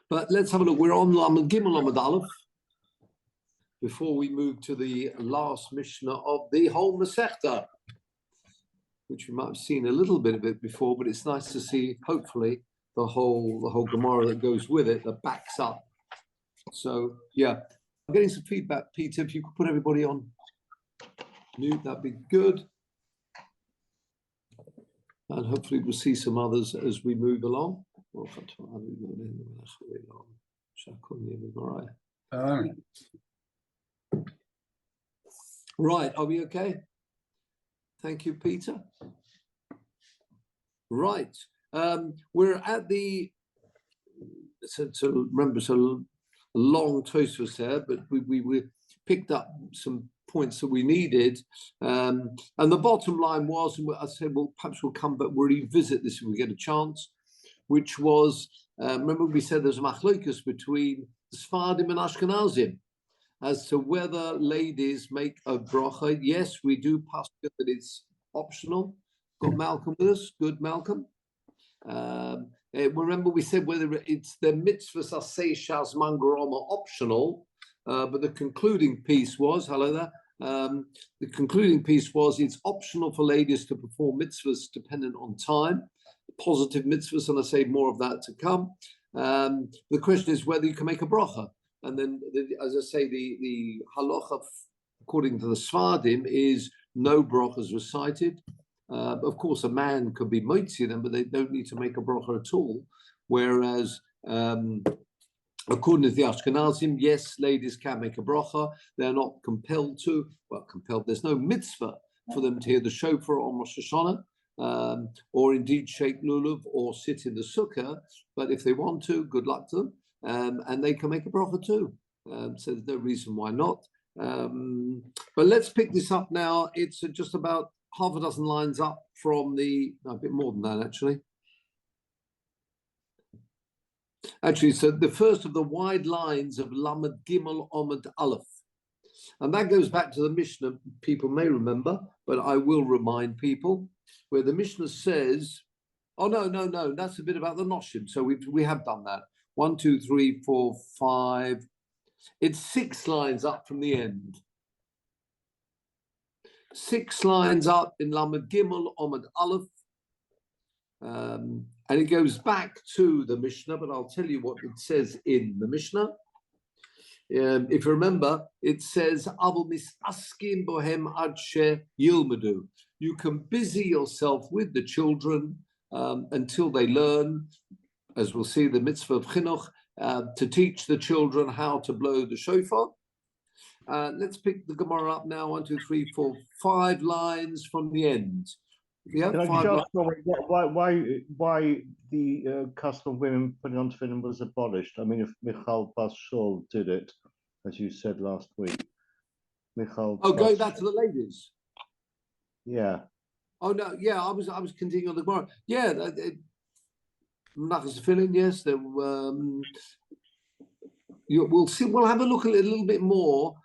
But let's have a look. We're on Lamed Gimel Lamed Aleph. Before we move to the last Mishnah of the whole Masechta, which we might have seen a little bit of it before, but it's nice to see, hopefully, the whole Gemara that goes with it, that backs up. So, yeah. I'm getting some feedback, Peter. If you could put everybody on mute, that'd be good. And hopefully we'll see some others as we move along. Right, are we okay? Thank you, Peter. Right, we're at the, so remember, so a long Tosfos there, but we picked up some points that we needed, and the bottom line was, and I said, well, perhaps we'll come back, we'll revisit this if we get a chance, which was, remember we said there's a machlokas between the Sephardim and Ashkenazim as to whether ladies make a bracha. Yes, we do pass that it's optional. Got Malcolm with us? Good, Malcolm. Remember we said whether it's the mitzvahs asay shas mangaroma optional, but the concluding piece was, hello there, the concluding piece was it's optional for ladies to perform mitzvahs dependent on time, positive mitzvahs, and I say more of that to come. The question is whether you can make a bracha. And then, as I say, the halacha, according to the Sephardim, is no brachas recited. Of course, a man could be motzi them, but they don't need to make a bracha at all. Whereas, according to the Ashkenazim, yes, ladies can make a bracha. They're not compelled to. Well, compelled. There's no mitzvah for them to hear the shofar on Rosh Hashanah, or indeed shake lulav or sit in the sukkah. But if they want to, good luck to them. And they can make a bracha too. So there's no reason why not. But let's pick this up now. It's just about half a dozen lines up from a bit more than that, actually. So the first of the wide lines of Lamed Gimel Omid Aleph. And that goes back to the Mishnah, people may remember, but I will remind people, where the Mishnah says, oh, no, that's a bit about the Noshim. So we have done that. 1, 2, 3, 4, 5. It's 6 lines up from the end. 6 lines up in Lamed Gimel Omid Aleph. And it goes back to the Mishnah, but I'll tell you what it says in the Mishnah. If you remember, it says, Avol misaskim bohem ad she yilmadu. You can busy yourself with the children until they learn, as we'll see, the mitzvah of chinuch, to teach the children how to blow the shofar. Let's pick the Gemara up now. 1, 2, 3, 4, 5 lines from the end. Yeah, can I just ask why the custom of women putting on tefillin was abolished? I mean, if Michal Bas Shul did it, as you said last week. Going back to the ladies. Yeah. Oh no, yeah, I was continuing on the Gemara. Yeah, Nachas tefillin, yes. We'll see. We'll have a look a little bit more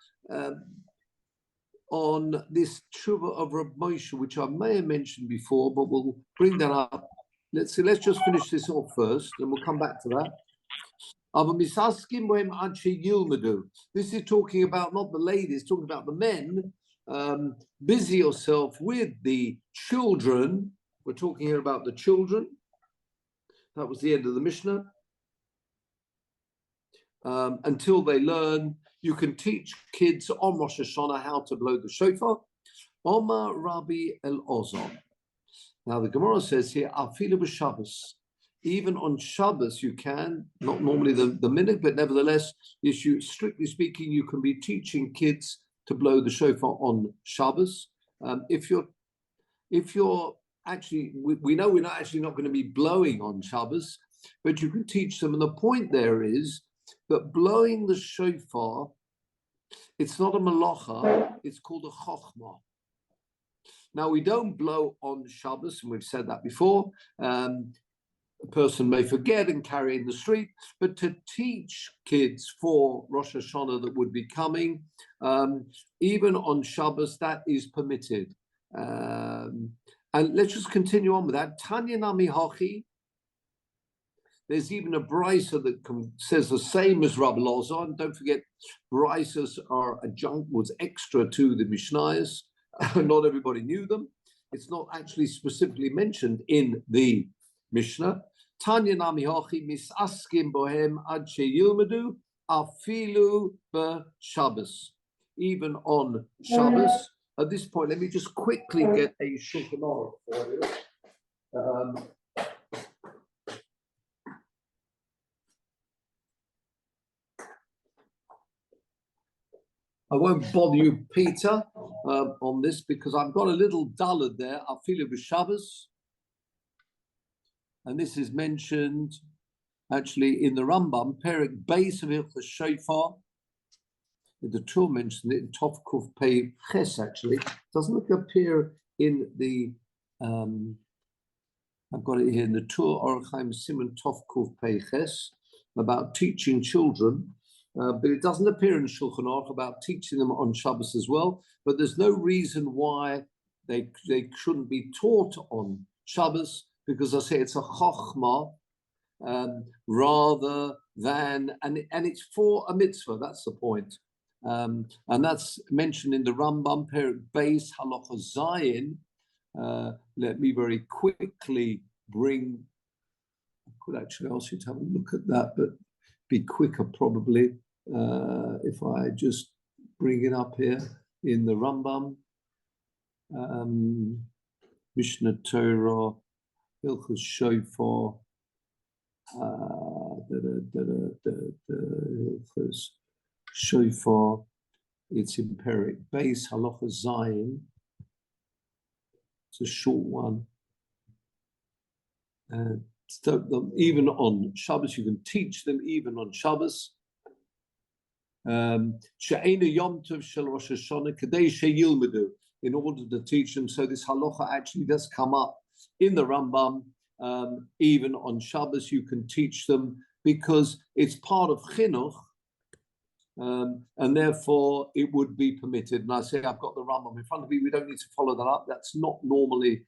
on this tshuva of Reb Moshe, which I may have mentioned before, but we'll bring that up. Let's see. Let's just finish this off first, and we'll come back to that. This is talking about not the ladies, talking about the men. Busy yourself with the children. We're talking here about the children. That was the end of the Mishnah. Until they learn, you can teach kids on Rosh Hashanah how to blow the shofar. Omar Rabbi El-Ozor. Now the Gemara says here, Afilu b'Shabbos. Even on Shabbos you can, not normally the minute, but nevertheless, strictly speaking, you can be teaching kids to blow the shofar on Shabbos. If you're actually, we know we're not going to be blowing on Shabbos, but you can teach them. And the point there is that blowing the shofar, it's not a malacha, it's called a chokhmah. Now, we don't blow on Shabbos, and we've said that before. A person may forget and carry in the street, but to teach kids for Rosh Hashanah that would be coming, even on Shabbos, that is permitted. And let's just continue on with that. Tanya Nami Hachi. There's even a brisa that says the same as Rabbi Loza. And don't forget, brisas are adjunct, was extra to the Mishnayos. Not everybody knew them. It's not actually specifically mentioned in the Mishnah. Tanya nami hochi misaskim bohem ad sheyilmedu afilu b'Shabbos. Even on Shabbos. At this point, let me just quickly get a Shulchan Aruch for you. I won't bother you, Peter, on this because I've got a little dullard there. Afilu b'Shabbos. And this is mentioned actually in the Rambam, Perek Beis of Hilchos Shofar. The Tur mentioned it in Tov Kuf Pei Ches, actually. It doesn't appear in the, I've got it here in the Tur Orach Chaim Simon Tov Kuf Pei Ches, about teaching children, but it doesn't appear in Shulchan Aruch about teaching them on Shabbos as well. But there's no reason why they shouldn't be taught on Shabbos, because I say it's a chokhmah rather than, and it's for a mitzvah, that's the point. And that's mentioned in the Rambam, Perek Beis Halacha Zayin. Let me very quickly bring, I could actually ask you to have a look at that, but be quicker probably if I just bring it up here in the Rambam. Mishnah Torah, Hilchos Shofar, Hilchos Shofar, it's in Perek Beis Halacha Zayin. It's a short one. And even on Shabbos, you can teach them even on Shabbos. She'ena Yom Tov Shel Rosh Hashanah Kadei Sheyilmedu, in order to teach them. So this halacha actually does come up in the Rambam. Even on Shabbos, you can teach them because it's part of chinuch. And therefore it would be permitted. And I say I've got the Rambam in front of me. We don't need to follow that up. That's not normally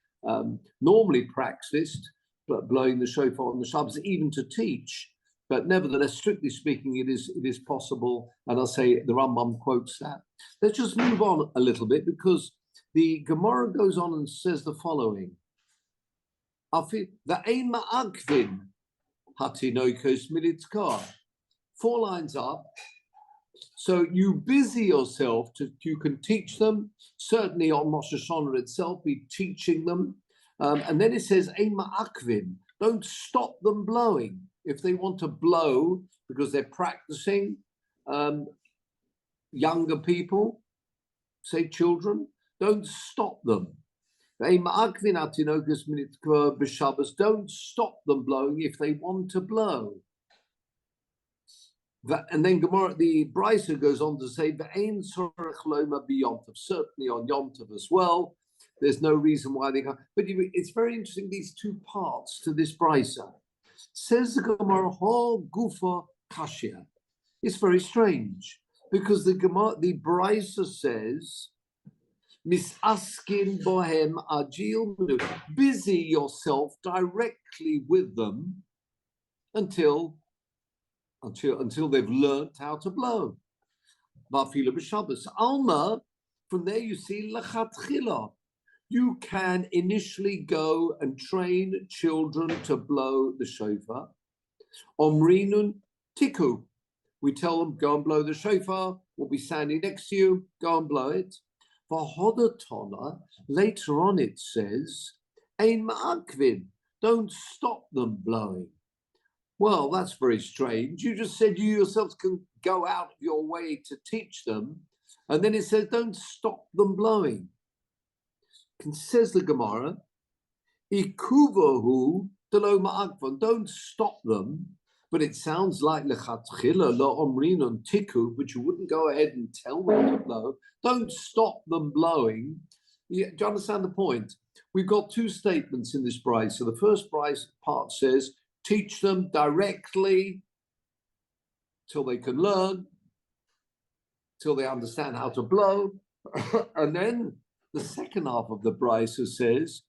practiced, but blowing the shofar on the Shabbos, even to teach. But nevertheless, strictly speaking, it is possible. And I'll say the Rambam quotes that. Let's just move on a little bit because the Gemara goes on and says the following: the ein ma'akvin hatinoikos militzkar. 4 lines up. So you busy yourself you can teach them. Certainly on Rosh Hashanah itself, be teaching them. And then it says, ein ma'akvin, don't stop them blowing. If they want to blow because they're practicing, younger people, say children, don't stop them. Ein ma'akvin atinokus militzkar b'Shabbos, don't stop them blowing if they want to blow. And then Gemara, the Brisa goes on to say, "Ve'ein tzorech loma b'Yom Tov." Certainly on Yom Tov as well. There's no reason why they can't. But it's very interesting, these 2 parts to this Brisa. Says the Gemara, "Ho gufa kashya." It's very strange because the Brisa says, "Misaskin bohem ajil," busy yourself directly with them until they've learned how to blow. Ba'afilu b'Shabbos. Alma, from there you see lechatchila. You can initially go and train children to blow the shofar. Omrinun tiku. We tell them, go and blow the shofar. We'll be standing next to you. Go and blow it. For Hodatona, later on it says, ein ma'akvin. Don't stop them blowing. Well, that's very strange. You just said you yourselves can go out of your way to teach them. And then it says, don't stop them blowing. And says the Gemara, Ikuvahu delo ma'akvan, don't stop them. But it sounds like lechatchila lo omrinun tiku, but you wouldn't go ahead and tell them to blow. Don't stop them blowing. Do you understand the point? We've got 2 statements in this bride. So the first part says, teach them directly till they can learn, till they understand how to blow. And then the second half of the brisa says,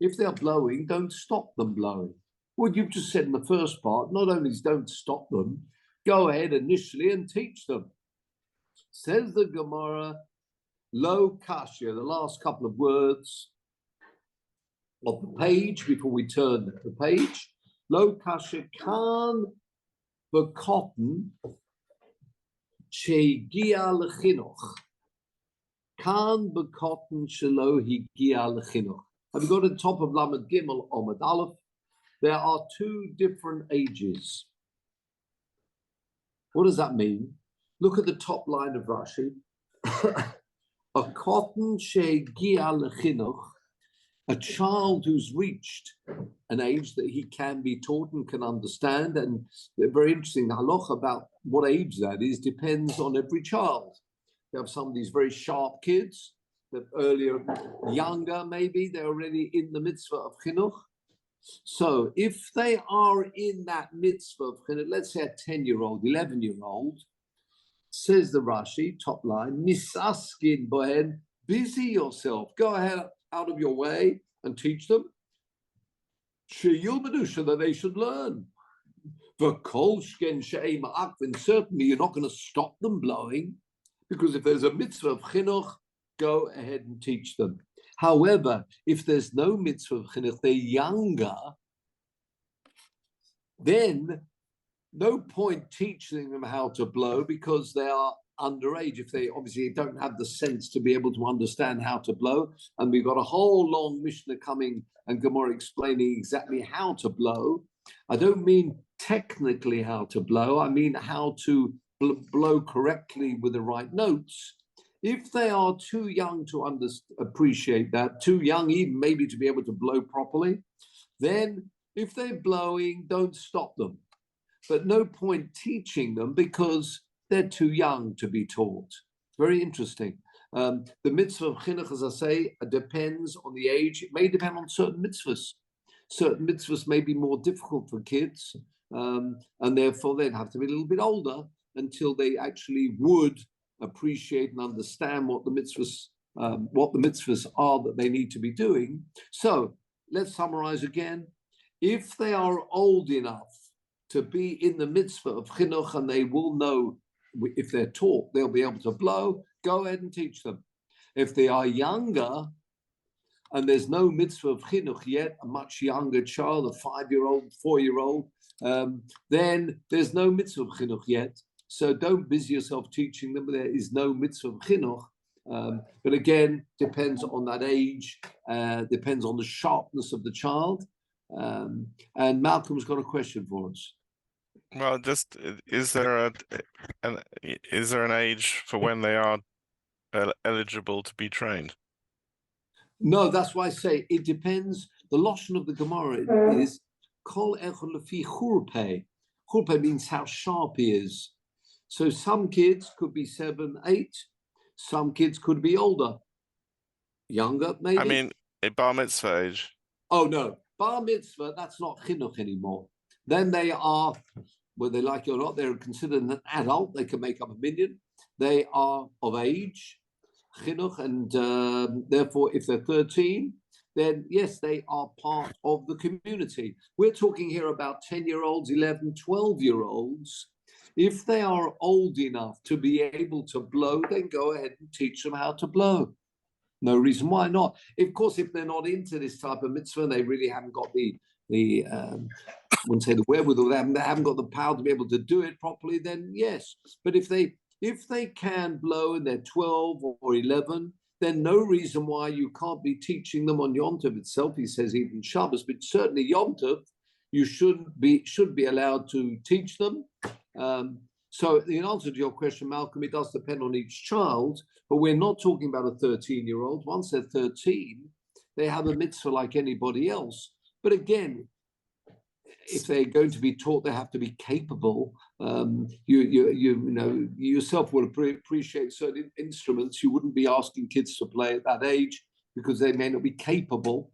if they're blowing, don't stop them blowing. What you've just said in the first part, not only is don't stop them, go ahead initially and teach them. Says the Gemara, lo kashya, the last couple of words of the page before we turn the page. Lo kashya kan v'kotten shehigia lechinuch. Kan v'kotten shelo higia lechinuch. Have you got at the top of Lamed Gimel Omid Aleph? There are two different ages. What does that mean? Look at the top line of Rashi. A cotton shehigia lechinuch, a child who's reached an age that he can be taught and can understand. And the very interesting halacha about what age that is depends on every child. You have some of these very sharp kids that earlier, younger maybe, they're already in the mitzvah of chinuch. So if they are in that mitzvah of chinuch, let's say a 10-year-old, 11-year-old, says the Rashi, top line, misaskin bohen, busy yourself, go ahead out of your way and teach them. So that they should learn. And certainly you're not going to stop them blowing, because if there's a mitzvah of chinuch, go ahead and teach them. However, if there's no mitzvah of chinuch, they're younger, then no point teaching them how to blow because they are underage. If they obviously don't have the sense to be able to understand how to blow, and we've got a whole long Mishnah coming and Gemara explaining exactly how to blow. I don't mean technically how to blow, I mean how to blow correctly with the right notes. If they are too young to appreciate that, too young even maybe to be able to blow properly, then if they're blowing, don't stop them. But no point teaching them because they're too young to be taught. Very interesting. The mitzvah of chinuch, as I say, depends on the age. It may depend on certain mitzvahs. Certain mitzvahs may be more difficult for kids, and therefore they'd have to be a little bit older until they actually would appreciate and understand what the mitzvahs are that they need to be doing. So let's summarize again. If they are old enough to be in the mitzvah of chinuch and they will know, if they're taught, they'll be able to blow, go ahead and teach them. If they are younger and there's no mitzvah of chinuch yet, a much younger child, a 5-year-old, 4-year-old, then there's no mitzvah of chinuch yet. So don't busy yourself teaching them. There is no mitzvah of chinuch. But again, depends on that age, depends on the sharpness of the child. And Malcolm's got a question for us. Well, just is there an age for when they are eligible to be trained? No, that's why I say it depends. The lashon of the Gemara is kol echad lefi churpei. Churpei means how sharp he is. So some kids could be 7, 8. Some kids could be older, younger maybe. I mean, a bar mitzvah age. Oh no, bar mitzvah, that's not chinuch anymore. Then they are, whether they like it or not, they're considered an adult. They can make up a minyan. They are of age, chinuch, and therefore, if they're 13, then yes, they are part of the community. We're talking here about 10-year-olds, 11, 12-year-olds. If they are old enough to be able to blow, then go ahead and teach them how to blow. No reason why not. Of course, if they're not into this type of mitzvah, they really haven't got I wouldn't say the wherewithal, they haven't got the power to be able to do it properly, then yes. But if they can blow and they're 12 or 11, then no reason why you can't be teaching them on Yom Tov itself. He says even Shabbos, but certainly Yom Tov, you should be allowed to teach them. So the answer to your question, Malcolm, it does depend on each child, but we're not talking about a 13-year-old. Once they're 13, they have a mitzvah like anybody else. But again, if they're going to be taught, they have to be capable. You yourself would appreciate certain instruments. You wouldn't be asking kids to play at that age because they may not be capable.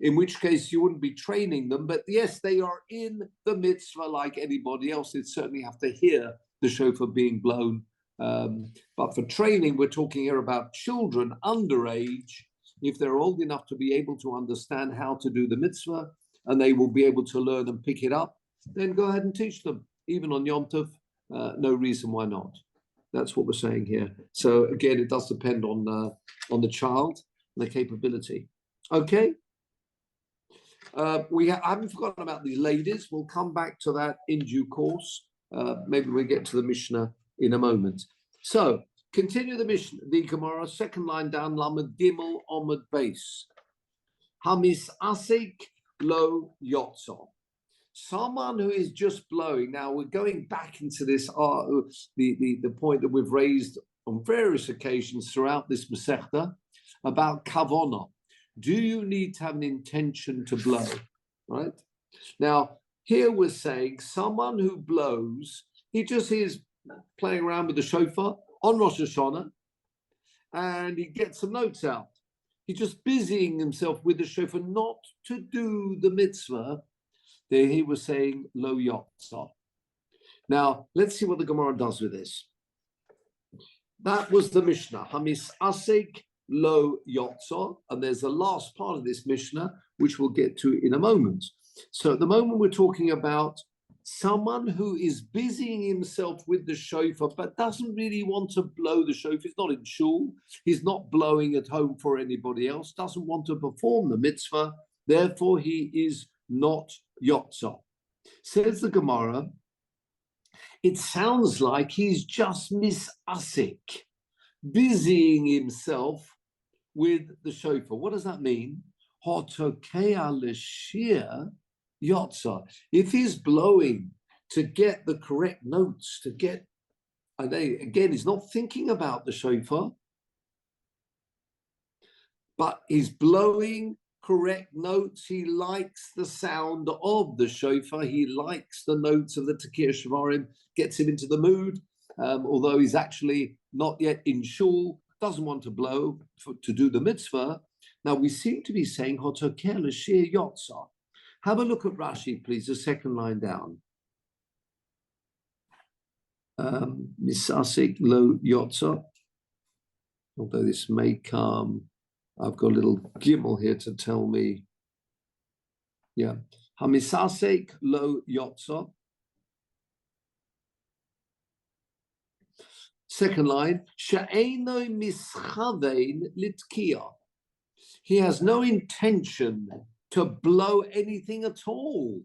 In which case you wouldn't be training them, but yes, they are in the mitzvah like anybody else. They'd certainly have to hear the shofar being blown. But for training, we're talking here about children underage. If they're old enough to be able to understand how to do the mitzvah, and they will be able to learn and pick it up, then go ahead and teach them. Even on Yom Tov, no reason why not. That's what we're saying here. So again, it does depend on the child and the capability. Okay. I haven't forgotten about the ladies. We'll come back to that in due course. Maybe we'll get to the Mishnah in a moment. So continue the Mishnah, the Gemara, second line down, Lamed Gimel Omid Base. Hamis Asik Lo Yotzo. Someone who is just blowing. Now we're going back into this, the point that we've raised on various occasions throughout this Masechta about Kavona. Do you need to have an intention to blow? Right? Now, here we're saying someone who blows, he just is playing around with the shofar on Rosh Hashanah, and he gets some notes out. He's just busying himself with the shofar, not to do the mitzvah. There he was saying, Lo Yotza. Now, let's see what the Gemara does with this. That was the Mishnah. Hamis Asik Lo Yotza. And there's the last part of this Mishnah, which we'll get to in a moment. So at the moment, we're talking about someone who is busying himself with the shofar, but doesn't really want to blow the shofar. He's not in shul. He's not blowing at home for anybody else, doesn't want to perform the mitzvah. Therefore, he is not Yotza. Says the Gemara, it sounds like he's just misasik, busying himself with the shofar. What does that mean? Hotokea l'shir Yotza. If he's blowing to get the correct notes, to get, and again, he's not thinking about the shofar, but he's blowing correct notes. He likes the sound of the shofar. He likes the notes of the Tekiah Shvarim, gets him into the mood, although he's actually not yet in shul, doesn't want to blow to do the mitzvah. Now, we seem to be saying, Hotokeh l'shir Yotza. Have a look at Rashi, please, the second line down. Misasik Lo Yotza. Although this may come, I've got a little gimel here to tell me. Yeah. Hamisasek Lo Yotza. Second line, Sha'eno Mischavein Litkia. He has no intention to blow anything at all.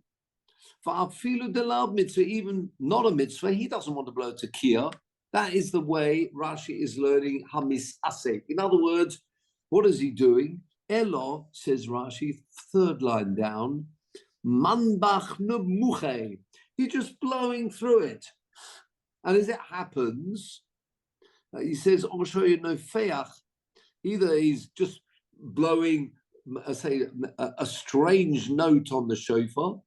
Fa'afilu delav mitzvah, even not a mitzvah, he doesn't want to blow tekiah. That is the way Rashi is learning hamisasek. In other words, what is he doing? Elo, says Rashi, third line down, manbach nemuche. He's just blowing through it. And as it happens, he says, either he's just blowing, say, a strange note on the shofar,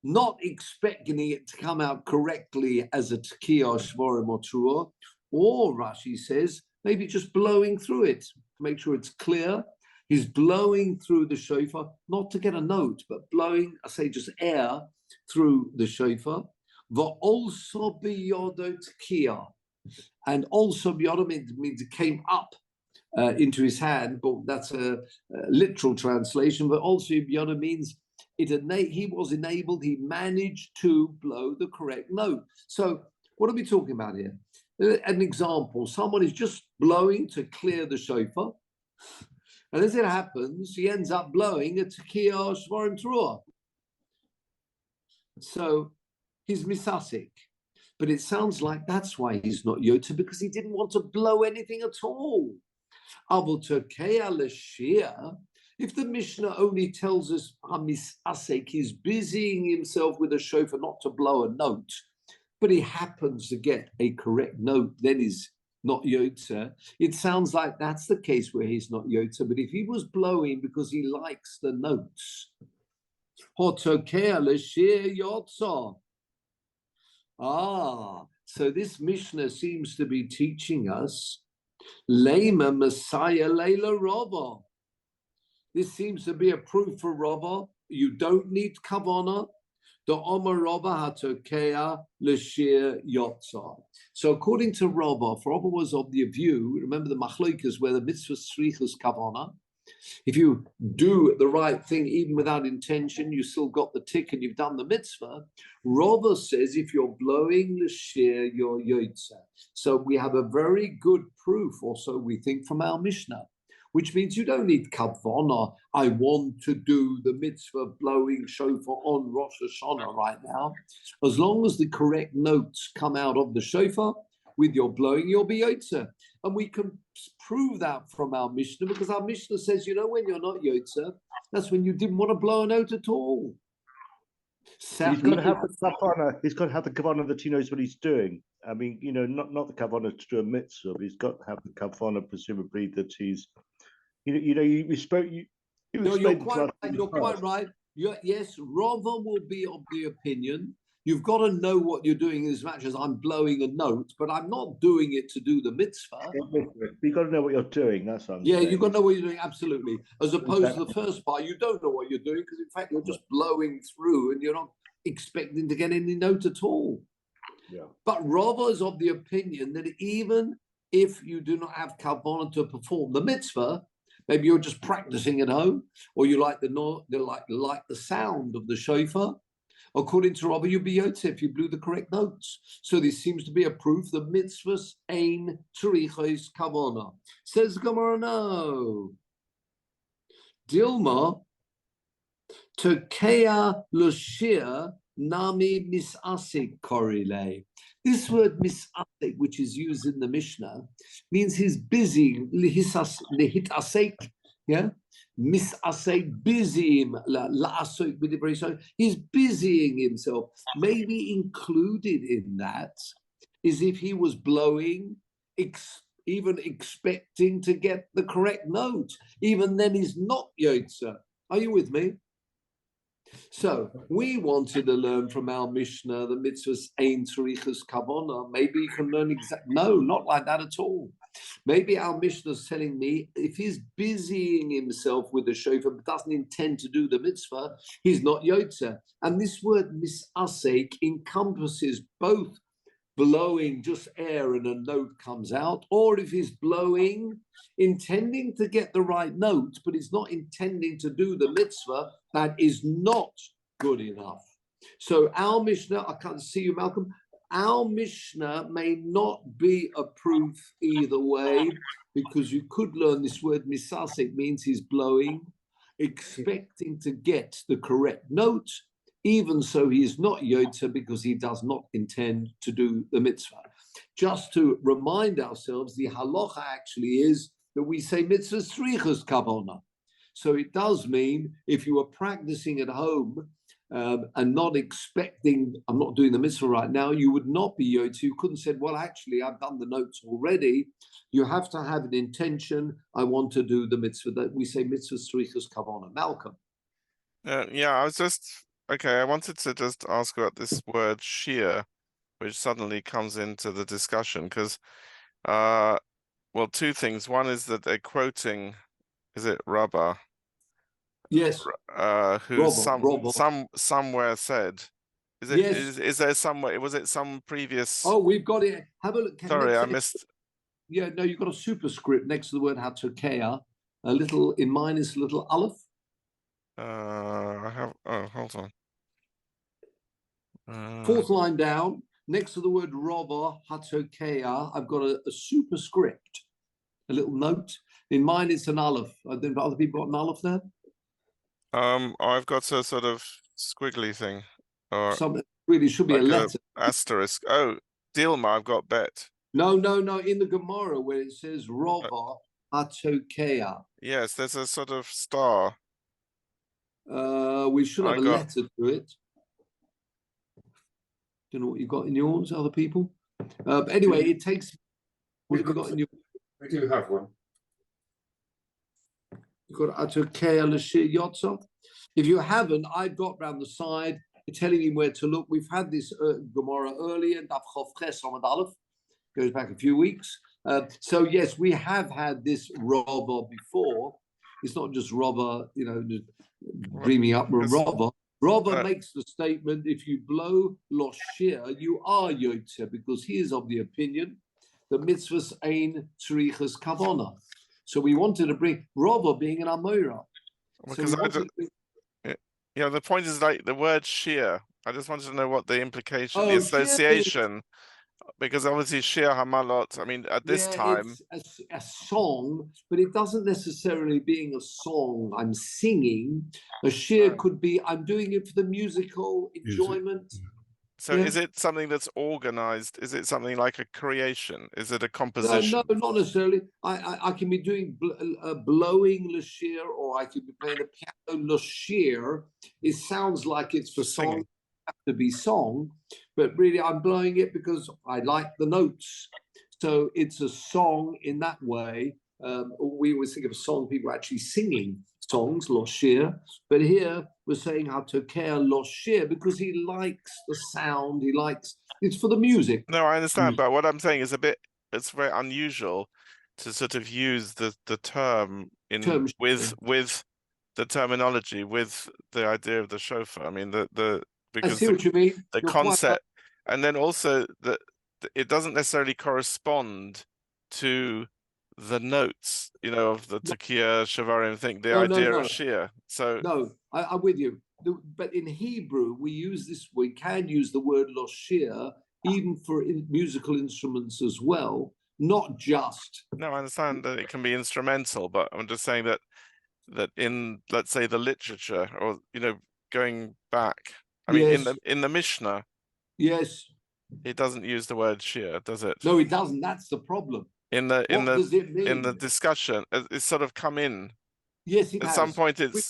not expecting it to come out correctly as a tekiah, shvorim, or truah, or Rashi says, maybe just blowing through it to make sure it's clear. He's blowing through the shofar, not to get a note, but blowing, I say, just air through the shofar. Also biyodo tekiah, and also biyodo means it came up into his hand, but that's a literal translation. But also biyodo means he was enabled, he managed to blow the correct note. So what are we talking about here? An example, someone is just blowing to clear the shofar, and as it happens, he ends up blowing a tekiah shvorim truah. So he's misasik, but it sounds like that's why he's not yotza, because he didn't want to blow anything at all. Avol tekiah l'shir. If the Mishnah only tells us misasik, he's busying himself with a shofar not to blow a note, but he happens to get a correct note, then he's not yotza. It sounds like that's the case where he's not yotza. But if he was blowing because he likes the notes, hotokea l'shir yotza. So this Mishnah seems to be teaching us Lema Messiah Leila Rava. This seems to be a proof for Rava. You don't need kavana. The Omer Rava hatokea l'shir yotza. So according to Rava, for Rava was of the view, remember the machlokas where the mitzvah srichus kavana, If you do the right thing, even without intention, you still got the tick and you've done the mitzvah. Rava says if you're blowing the shear, you're yotzer. So we have a very good proof also, we think, from our Mishnah, which means you don't need kavana. I want to do the mitzvah of blowing shofar on Rosh Hashanah right now. As long as the correct notes come out of the shofar, with your blowing, you'll be yotzer. And we can prove that from our Mishnah, because our Mishnah says, you know, when you're not yotzer, that's when you didn't want to blow a note at all. He's got to have the kavana. He's got to have the kavana that he knows what he's doing. I mean, you know, not the kavana to do a mitzvah, but he's got to have the kavana, presumably, that he's, you spoke. No, you're quite right. You're quite right. Yes, Rava will be of the opinion. You've got to know what you're doing as much as I'm blowing a note, but I'm not doing it to do the mitzvah. You've got to know what you're doing. That's what I'm saying. You've got to know what you're doing, absolutely. As opposed to the first part, you don't know what you're doing because, in fact, you're just blowing through and you're not expecting to get any note at all. Yeah. But Rava is of the opinion that even if you do not have kavanah to perform the mitzvah, maybe you're just practicing at home, or you like the sound of the shofar. According to Rabbi, you'd be yotzer if you blew the correct notes. So this seems to be a proof that mitzvahs ein tzrichos kavana. Says the Gemara, no. Dilma tokea l'shir nami misasik korile. This word misasik, which is used in the Mishnah, means he's busy. Lihitasek, yeah. Misasek, busy him, he's busying himself. Maybe included in that is if he was blowing, even expecting to get the correct note. Even then he's not yotzer. Are you with me? So we wanted to learn from our Mishnah the mitzvahs ein tzrichos kavana. Maybe you can learn no, not like that at all. Maybe our Mishnah is telling me if he's busying himself with the shofar but doesn't intend to do the mitzvah, he's not yotzer. And this word misasek encompasses both blowing just air and a note comes out, or if he's blowing, intending to get the right note, but he's not intending to do the mitzvah, that is not good enough. So our Mishnah, I can't see you, Malcolm, our Mishnah may not be a proof either way, because you could learn this word misasek means he's blowing, expecting to get the correct note. Even so, he is not yotzer because he does not intend to do the mitzvah. Just to remind ourselves, the halacha actually is that we say mitzvah tzrichos kavana. So it does mean if you are practicing at home and not expecting, I'm not doing the mitzvah right now, you would not be yotzer. You couldn't say, well, actually, I've done the notes already. You have to have an intention. I want to do the mitzvah. That we say mitzvah tzrichos kavana. Malcolm. I wanted to just ask about this word shiur, which suddenly comes into the discussion because, well, two things. One is that they're quoting, is it Rabbah? Yes. Who somewhere said, is it? Yes. Is there somewhere? Was it some previous? Oh, we've got it. Have a look. Sorry, I missed. Yeah, no, you've got a superscript next to the word hatokea. A little in mine is a little aleph. I have. Oh, hold on. Fourth line down, next to the word Rava hatokea, I've got a superscript, a little note. In mine, it's an aleph. Then other people got an aleph there. I've got a sort of squiggly thing, or something really should be like a letter. Asterisk. Oh, Dilma, I've got bet. No. In the Gemara where it says Rava hatokea. Yes, there's a sort of star. We should have a letter to it. Don't know what you've got in yours, other people. But anyway, it takes. What have you got in your? We do have one. You've got Atokea L'Shir Yotza. If you haven't, I've got round the side telling you where to look. We've had this Gemara earlier, Daf Chof Ches Amud Aleph, goes back a few weeks. So yes, we have had this Rava before. It's not just Rava, just dreaming up Rava. Rava makes the statement: if you blow Loshir, you are Yotzer, because he is of the opinion that mitzvahs ein tzrichos kavana. So we wanted to bring Rava being an Amora. Because yeah, the point is like the word Shiur. I just wanted to know what the implication, the association, because obviously Shiur Hamalot, I mean, at this time. It's a song, but it doesn't necessarily being a song I'm singing. A Shiur could be, I'm doing it for the musical enjoyment. So is it something that's organized? Is it something like a creation? Is it a composition? No, not necessarily. I can be doing blowing Shiur, or I could be playing the piano Shiur. It sounds like it's for song, to be song, but really I'm blowing it because I like the notes. So it's a song in that way. We always think of a song, people actually singing songs, Shiur, but here we're saying how to care Shiur because he likes the sound, it's for the music. No, I understand, but what I'm saying is it's very unusual to sort of use the term with the terminology, with the idea of the shofar. I mean, because I see what you mean. The concept, and then also that it doesn't necessarily correspond to the notes, of the Tekiah, Shavarim thing, the idea of Shiur. So no, I'm with you. But in Hebrew, we can use the word Shiur even for musical instruments as well, not just. No, I understand that it can be instrumental, but I'm just saying that in, let's say, the literature, or going back, I mean, in the Mishnah, yes, it doesn't use the word Shiur, does it? No, it doesn't. That's the problem. In the discussion, it's sort of come in. Yes, it has. At some point, it's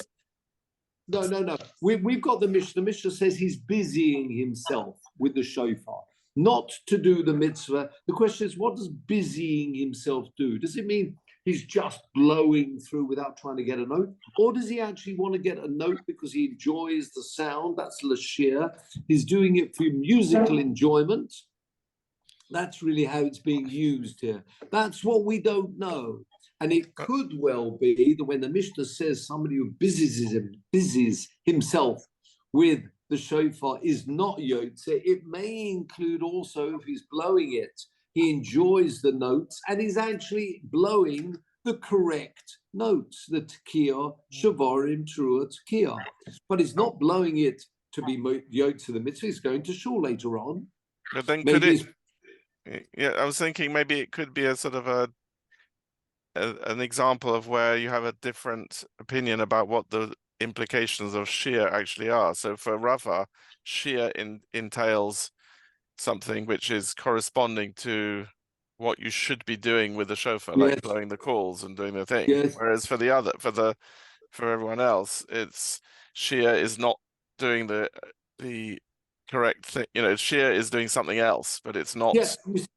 no. We've got the Mishnah. The Mishnah says he's busying himself with the shofar, not to do the mitzvah. The question is, what does busying himself do? Does it mean he's just blowing through without trying to get a note, or does he actually want to get a note because he enjoys the sound? That's Shiur. He's doing it for musical enjoyment. That's really how it's being used here. That's what we don't know. And it could well be that when the Mishnah says somebody who busies himself with the shofar is not yotze, it may include also, if he's blowing it, he enjoys the notes and he's actually blowing the correct notes, the Tekiah, Shavarim, Trua, Tekiah. But he's not blowing it to be yotze the mitzvah. He's going to shul later on. But then could it? Yeah, I was thinking maybe it could be a sort of an example of where you have a different opinion about what the implications of Shiur actually are. So for Rava, Shiur entails something which is corresponding to what you should be doing with the shofar, like blowing the calls and doing the thing. Whereas for everyone else, it's Shiur is not doing the correct thing. Shiur is doing something else, but it's not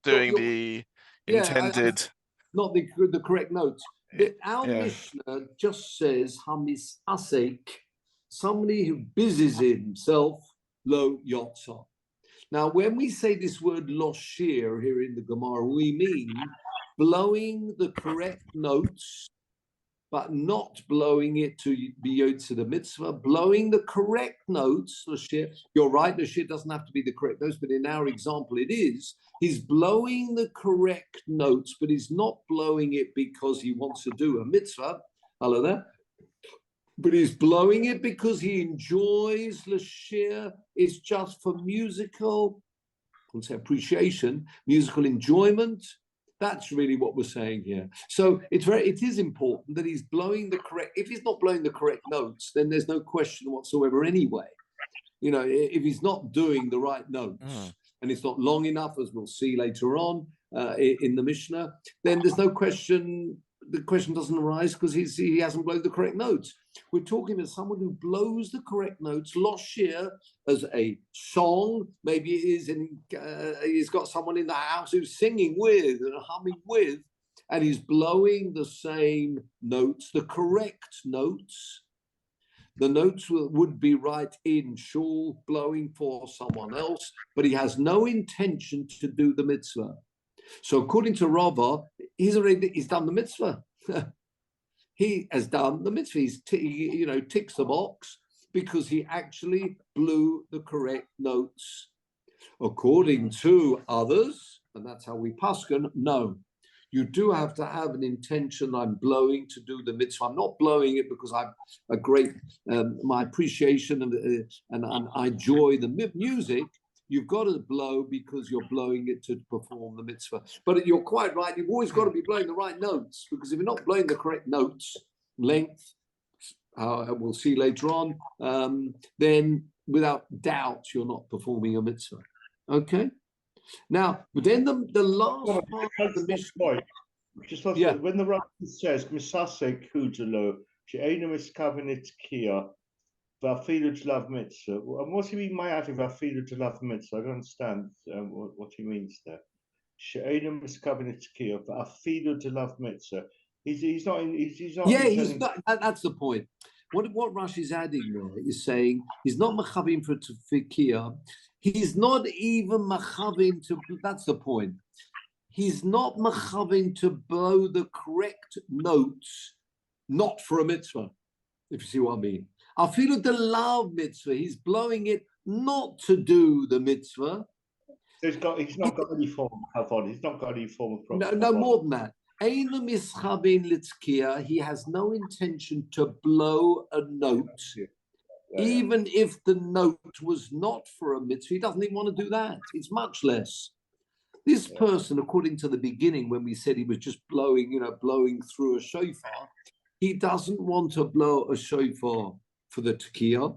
doing the intended. Not the correct notes. Our Mishnah just says hamis asek, somebody who busies himself lo yotza. Now, when we say this word Shiur here in the Gemara, we mean blowing the correct notes, but not blowing it to be yotze the mitzvah, blowing the correct notes, Shiur. You're right, Shiur doesn't have to be the correct notes, but in our example it is. He's blowing the correct notes, but he's not blowing it because he wants to do a mitzvah. Hello there. But he's blowing it because he enjoys Shiur. It's just for musical, I wouldn't say appreciation, musical enjoyment. That's really what we're saying here. So it is important that he's blowing the correct. If he's not blowing the correct notes, then there's no question whatsoever anyway. If he's not doing the right notes and it's not long enough, as we'll see later on in the Mishnah, then there's no question. The question doesn't arise because he hasn't blown the correct notes. We're talking about someone who blows the correct notes, Shiur, as a song. Maybe it is, and he's got someone in the house who's singing with and humming with, and he's blowing the same notes, the correct notes. The notes would be right in shul, blowing for someone else, but he has no intention to do the mitzvah. So according to Rava, he's done the mitzvah. He has done the mitzvah. He's ticks the box because he actually blew the correct notes. According to others, and that's how we paskin, no. You do have to have an intention. I'm blowing to do the mitzvah. I'm not blowing it because I'm a great, my appreciation and I enjoy the music. You've got to blow because you're blowing it to perform the mitzvah. But you're quite right. You've always got to be blowing the right notes, because if you're not blowing the correct notes, length, we'll see later on, then without doubt, you're not performing a mitzvah. Okay? Now, but then the last part of the Mishnah. Just when the Rashi says, Misasek Kudalo, She'ena Miskavenit Kia, Vafilu to love mitzvah. And what do you mean by adding Vafilu to love mitzvah? I don't understand what he means there. She'ena Miskavenit Kia, Vafilu to love mitzvah. He's not. Yeah, he's not. That's the point. What Rashi's adding there is saying he's not machavim for tefikia. He's not even machavim to. That's the point. He's not machavim to blow the correct notes, not for a mitzvah. If you see what I mean. Afilu the love mitzvah. He's blowing it not to do the mitzvah. He's not got any form of kavod. He's not got any form of problem. No, more than that. He has no intention to blow a note, even if the note was not for a mitzvah. He doesn't even want to do that. It's much less. This person, according to the beginning, when we said he was just blowing through a shofar, he doesn't want to blow a shofar for the tekiah.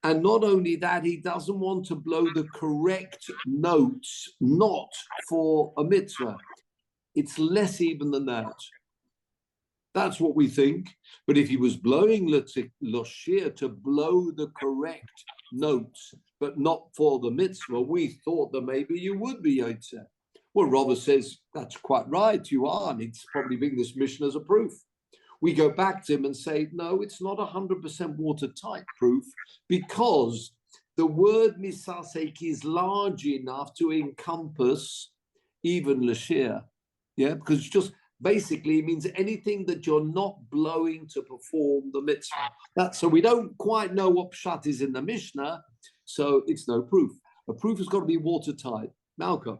And not only that, he doesn't want to blow the correct notes, not for a mitzvah. It's less even than that. That's what we think. But if he was blowing Shiur to blow the correct notes, but not for the mitzvah, we thought that maybe you would be Yotze. Well, Robert says, that's quite right, you are. And he's probably bringing this mission as a proof. We go back to him and say, no, it's not 100% watertight proof, because the word misasek is large enough to encompass even Shiur. Yeah, because it's just basically means anything that you're not blowing to perform the mitzvah. So we don't quite know what pshat is in the Mishnah, so it's no proof. A proof has got to be watertight. Malcolm.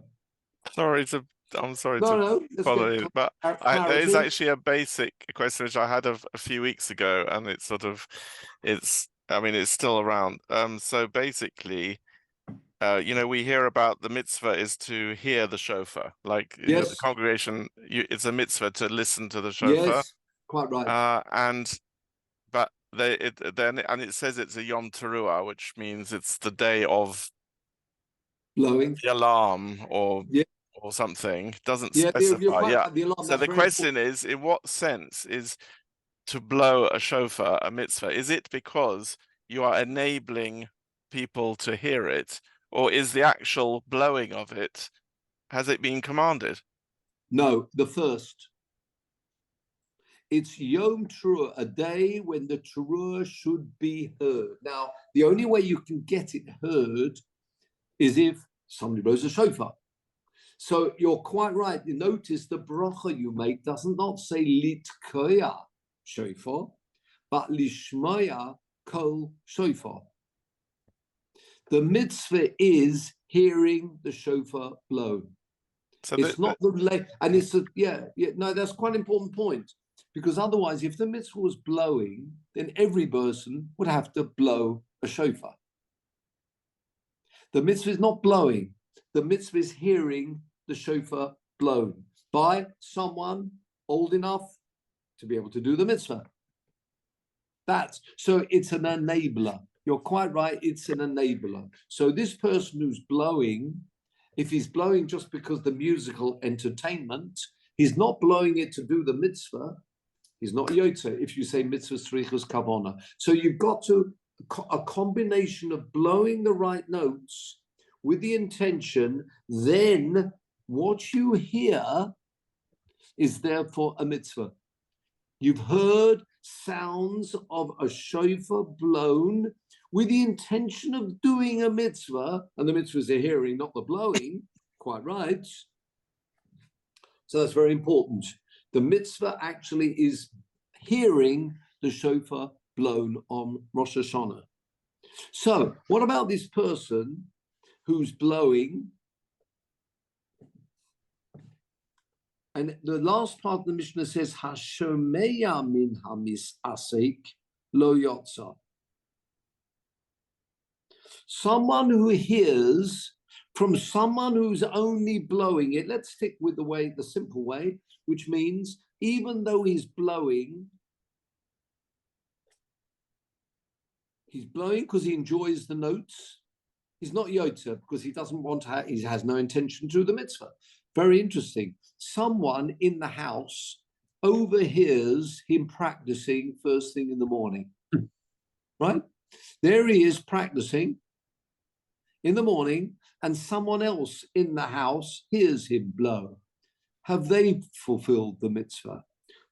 I'm sorry to follow you, but there is actually a basic question which I had a few weeks ago, and it's still around. So basically, we hear about the mitzvah is to hear the shofar, like the congregation. It's a mitzvah to listen to the shofar. Yes, quite right. But it says it's a Yom Teruah, which means it's the day of blowing the alarm or something. Doesn't specify. So the question is, in what sense is to blow a shofar a mitzvah? Is it because you are enabling people to hear it, or is the actual blowing of it, has it been commanded? No, the first. It's Yom Teruah, a day when the Teruah should be heard. Now, the only way you can get it heard is if somebody blows a shofar. So you're quite right. You notice the bracha you make does not say litkoya shofar, but lishmaya kol shofar. The mitzvah is hearing the shofar blown. So it's not the and it's that's quite an important point, because otherwise, if the mitzvah was blowing, then every person would have to blow a shofar. The mitzvah is not blowing. The mitzvah is hearing the shofar blown by someone old enough to be able to do the mitzvah. So it's an enabler. You're quite right, it's an enabler. So this person who's blowing, if he's blowing just because the musical entertainment, he's not blowing it to do the mitzvah, he's not Yotze, if you say mitzvah tzrichas kavana. So you've got a combination of blowing the right notes with the intention, then what you hear is therefore a mitzvah. You've heard sounds of a shofar blown with the intention of doing a mitzvah, and the mitzvah is the hearing, not the blowing, quite right. So that's very important. The mitzvah actually is hearing the shofar blown on Rosh Hashanah. So what about this person who's blowing And the last part of the Mishnah says, Hashomeya min hamisasik lo yotza. Someone who hears from someone who's only blowing it. Let's stick with the simple way, which means even though he's blowing because he enjoys the notes. He's not yotza because he doesn't want to. He has no intention to do the mitzvah. Very interesting. Someone in the house overhears him practicing first thing in the morning. Right? There he is practicing in the morning, and someone else in the house hears him blow. Have they fulfilled the mitzvah?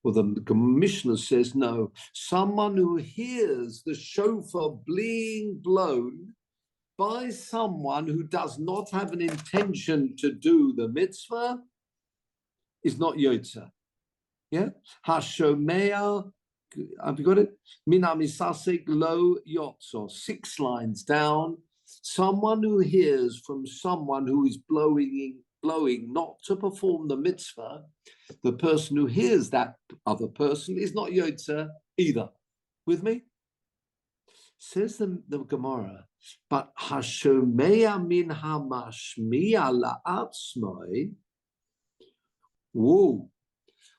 Well, the Mishnah says no. Someone who hears the shofar being blown by someone who does not have an intention to do the mitzvah is not yotza. Yeah? Hashomea, have you got it? Mina misasik lo yotzo. 6 lines down. Someone who hears from someone who is blowing not to perform the mitzvah, the person who hears that other person is not yotza either. With me? Says the Gemara, but Hashomeya min hamashmiya la'atzmoi. Whoa.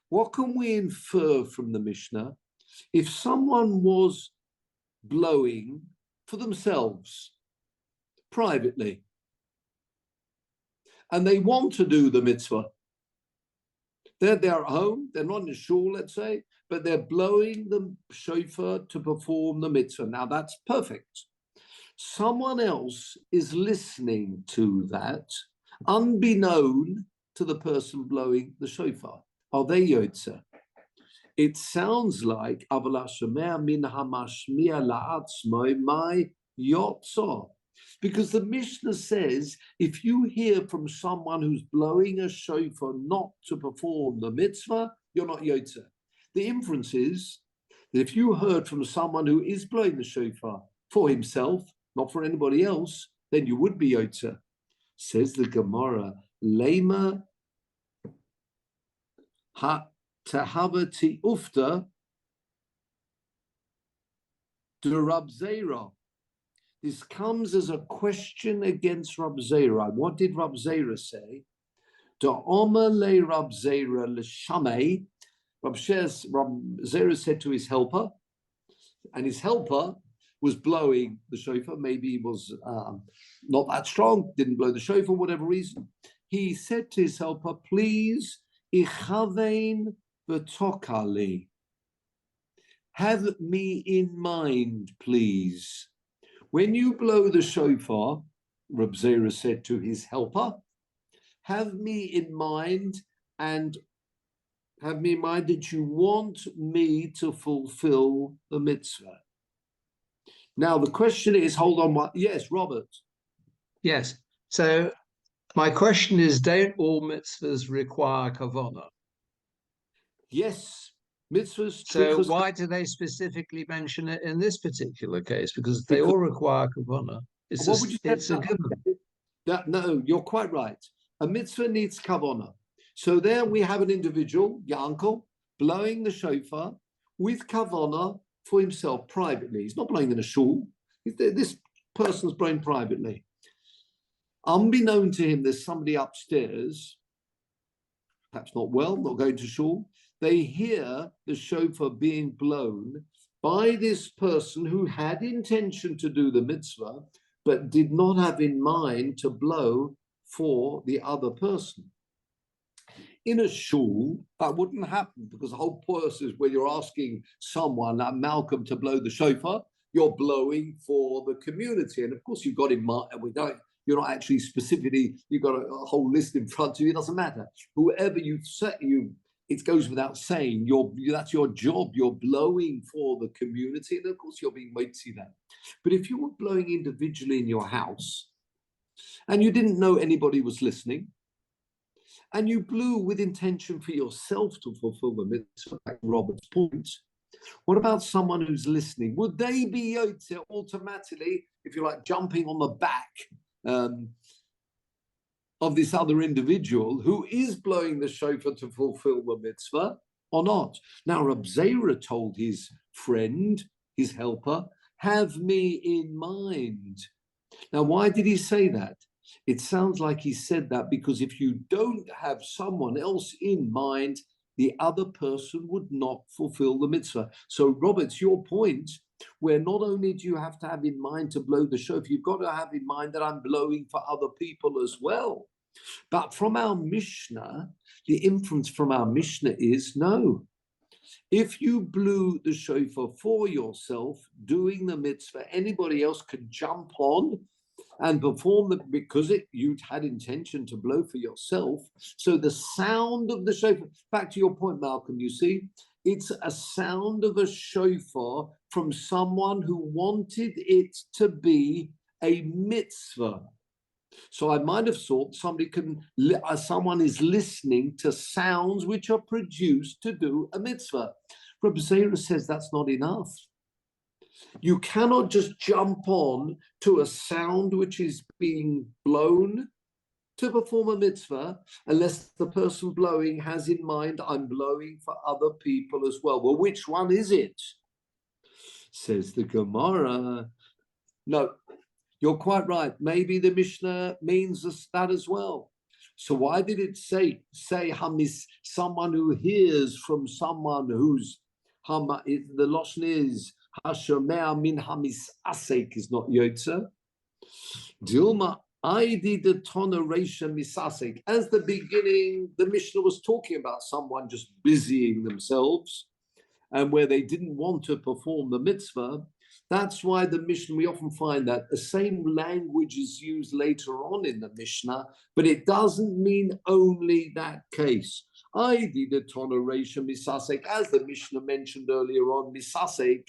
What can we infer from the Mishnah? If someone was blowing for themselves privately and they want to do the mitzvah, they're at home, they're not in a shul, let's say, but they're blowing the shofar to perform the mitzvah. Now that's perfect. Someone else is listening to that, unbeknown to the person blowing the shofar. Are they yotza? It sounds like Avala Shomea min hamashmiya la'atzmoi my yotza. Because the Mishnah says, if you hear from someone who's blowing a shofar not to perform the mitzvah, you're not yotza. The inference is that if you heard from someone who is blowing the shofar for himself, not for anybody else, then you would be yotza. Says the Gemara, Lema ha tahavati ufta de Rab Zera. This comes as a question against Rab Zera. What did Rab Zera say? Da Omer le Rab Zera l'shamei. Rab Zera said to his helper, and his helper was blowing the shofar. Maybe he was not that strong, didn't blow the shofar for whatever reason. He said to his helper, please, ichavein v'tokali. Have me in mind, please. When you blow the shofar, Rab Zera said to his helper, have me in mind and have me in mind that you want me to fulfill the mitzvah. Now, the question is, hold on, yes, Robert. Yes. So my question is, don't all mitzvahs require kavanah? Yes. Mitzvahs. So why do they specifically mention it in this particular case? Because they all require kavanah. It's a given. No, you're quite right. A mitzvah needs kavanah. So there we have an individual, your uncle, blowing the shofar with kavanah for himself privately. He's not blowing in a shul. This person's blowing privately. Unbeknown to him, there's somebody upstairs, perhaps not well, not going to shul. They hear the shofar being blown by this person who had intention to do the mitzvah, but did not have in mind to blow for the other person. In a shul, that wouldn't happen because the whole point is when you're asking someone like Malcolm to blow the shofar, you're blowing for the community. And of course, you've got in mind, you're not actually specifically, you've got a whole list in front of you, it doesn't matter. Whoever you've set, it goes without saying, that's your job, you're blowing for the community. And of course, you're being made to see that. But if you were blowing individually in your house and you didn't know anybody was listening, and you blew with intention for yourself to fulfill the mitzvah, like Robert's point, what about someone who's listening? Would they be yotze automatically, if you're like jumping on the back of this other individual who is blowing the shofar to fulfill the mitzvah or not. Now, Reb Zera told his friend, his helper, have me in mind. Now, why did he say that? It sounds like he said that because if you don't have someone else in mind, the other person would not fulfill the mitzvah. So, Robert, it's your point, where not only do you have to have in mind to blow the shofar, you've got to have in mind that I'm blowing for other people as well. But from our Mishnah, the inference from our Mishnah is no. If you blew the shofar for yourself, doing the mitzvah, anybody else could jump on and perform the, because you'd had intention to blow for yourself. So the sound of the shofar, back to your point, Malcolm, you see, it's a sound of a shofar from someone who wanted it to be a mitzvah. So I might have thought someone is listening to sounds which are produced to do a mitzvah. Reb Zera says that's not enough. You cannot just jump on to a sound which is being blown to perform a mitzvah unless the person blowing has in mind, I'm blowing for other people as well. Well, which one is it? Says the Gemara. No, you're quite right. Maybe the Mishnah means that as well. So why did it say hamis, someone who hears from someone who's the lashon is hashomea min hamis asek is not yotzer. Dilma aidi the toneration misasek. As the beginning, the Mishnah was talking about someone just busying themselves, and where they didn't want to perform the mitzvah. That's why the Mishnah, we often find that the same language is used later on in the Mishnah, but it doesn't mean only that case. I did a toleration misasek, as the Mishnah mentioned earlier on, misasek,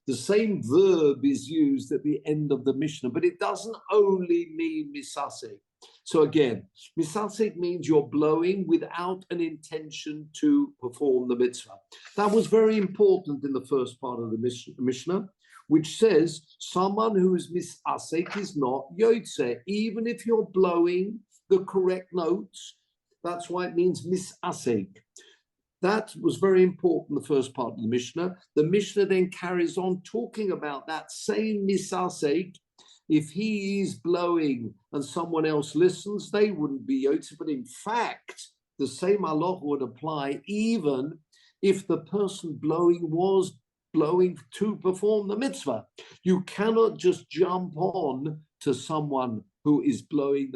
the same verb is used at the end of the Mishnah, but it doesn't only mean misasek. So again, misasek means you're blowing without an intention to perform the mitzvah. That was very important in the first part of the Mishnah, which says someone who is misasek is not yotze, even if you're blowing the correct notes. That's why it means misasek. That was very important, the first part of the Mishnah. The Mishnah then carries on talking about that same misasek. If he is blowing and someone else listens, they wouldn't be yotze. But in fact, the same halacha would apply even if the person blowing was blowing to perform the mitzvah. You cannot just jump on to someone who is blowing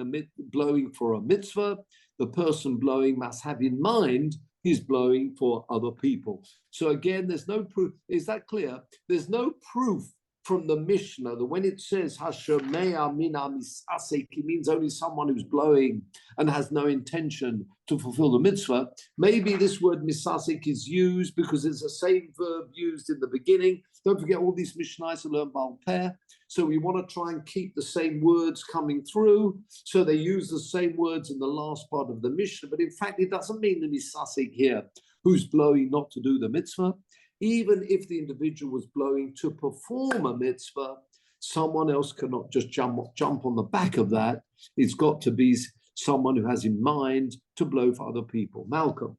for a mitzvah. The person blowing must have in mind he's blowing for other people. So again, there's no proof. Is that clear? There's no proof from the Mishnah that when it says Hashemea mina misasek, it means only someone who's blowing and has no intention to fulfill the mitzvah. Maybe this word misasek is used because it's the same verb used in the beginning. Don't forget, all these Mishnahs are learned by pair. So we want to try and keep the same words coming through. So they use the same words in the last part of the Mishnah. But in fact, it doesn't mean the misasek here, who's blowing not to do the mitzvah. Even if the individual was blowing to perform a mitzvah, someone else cannot just jump on the back of that. It's got to be someone who has in mind to blow for other people. Malcolm.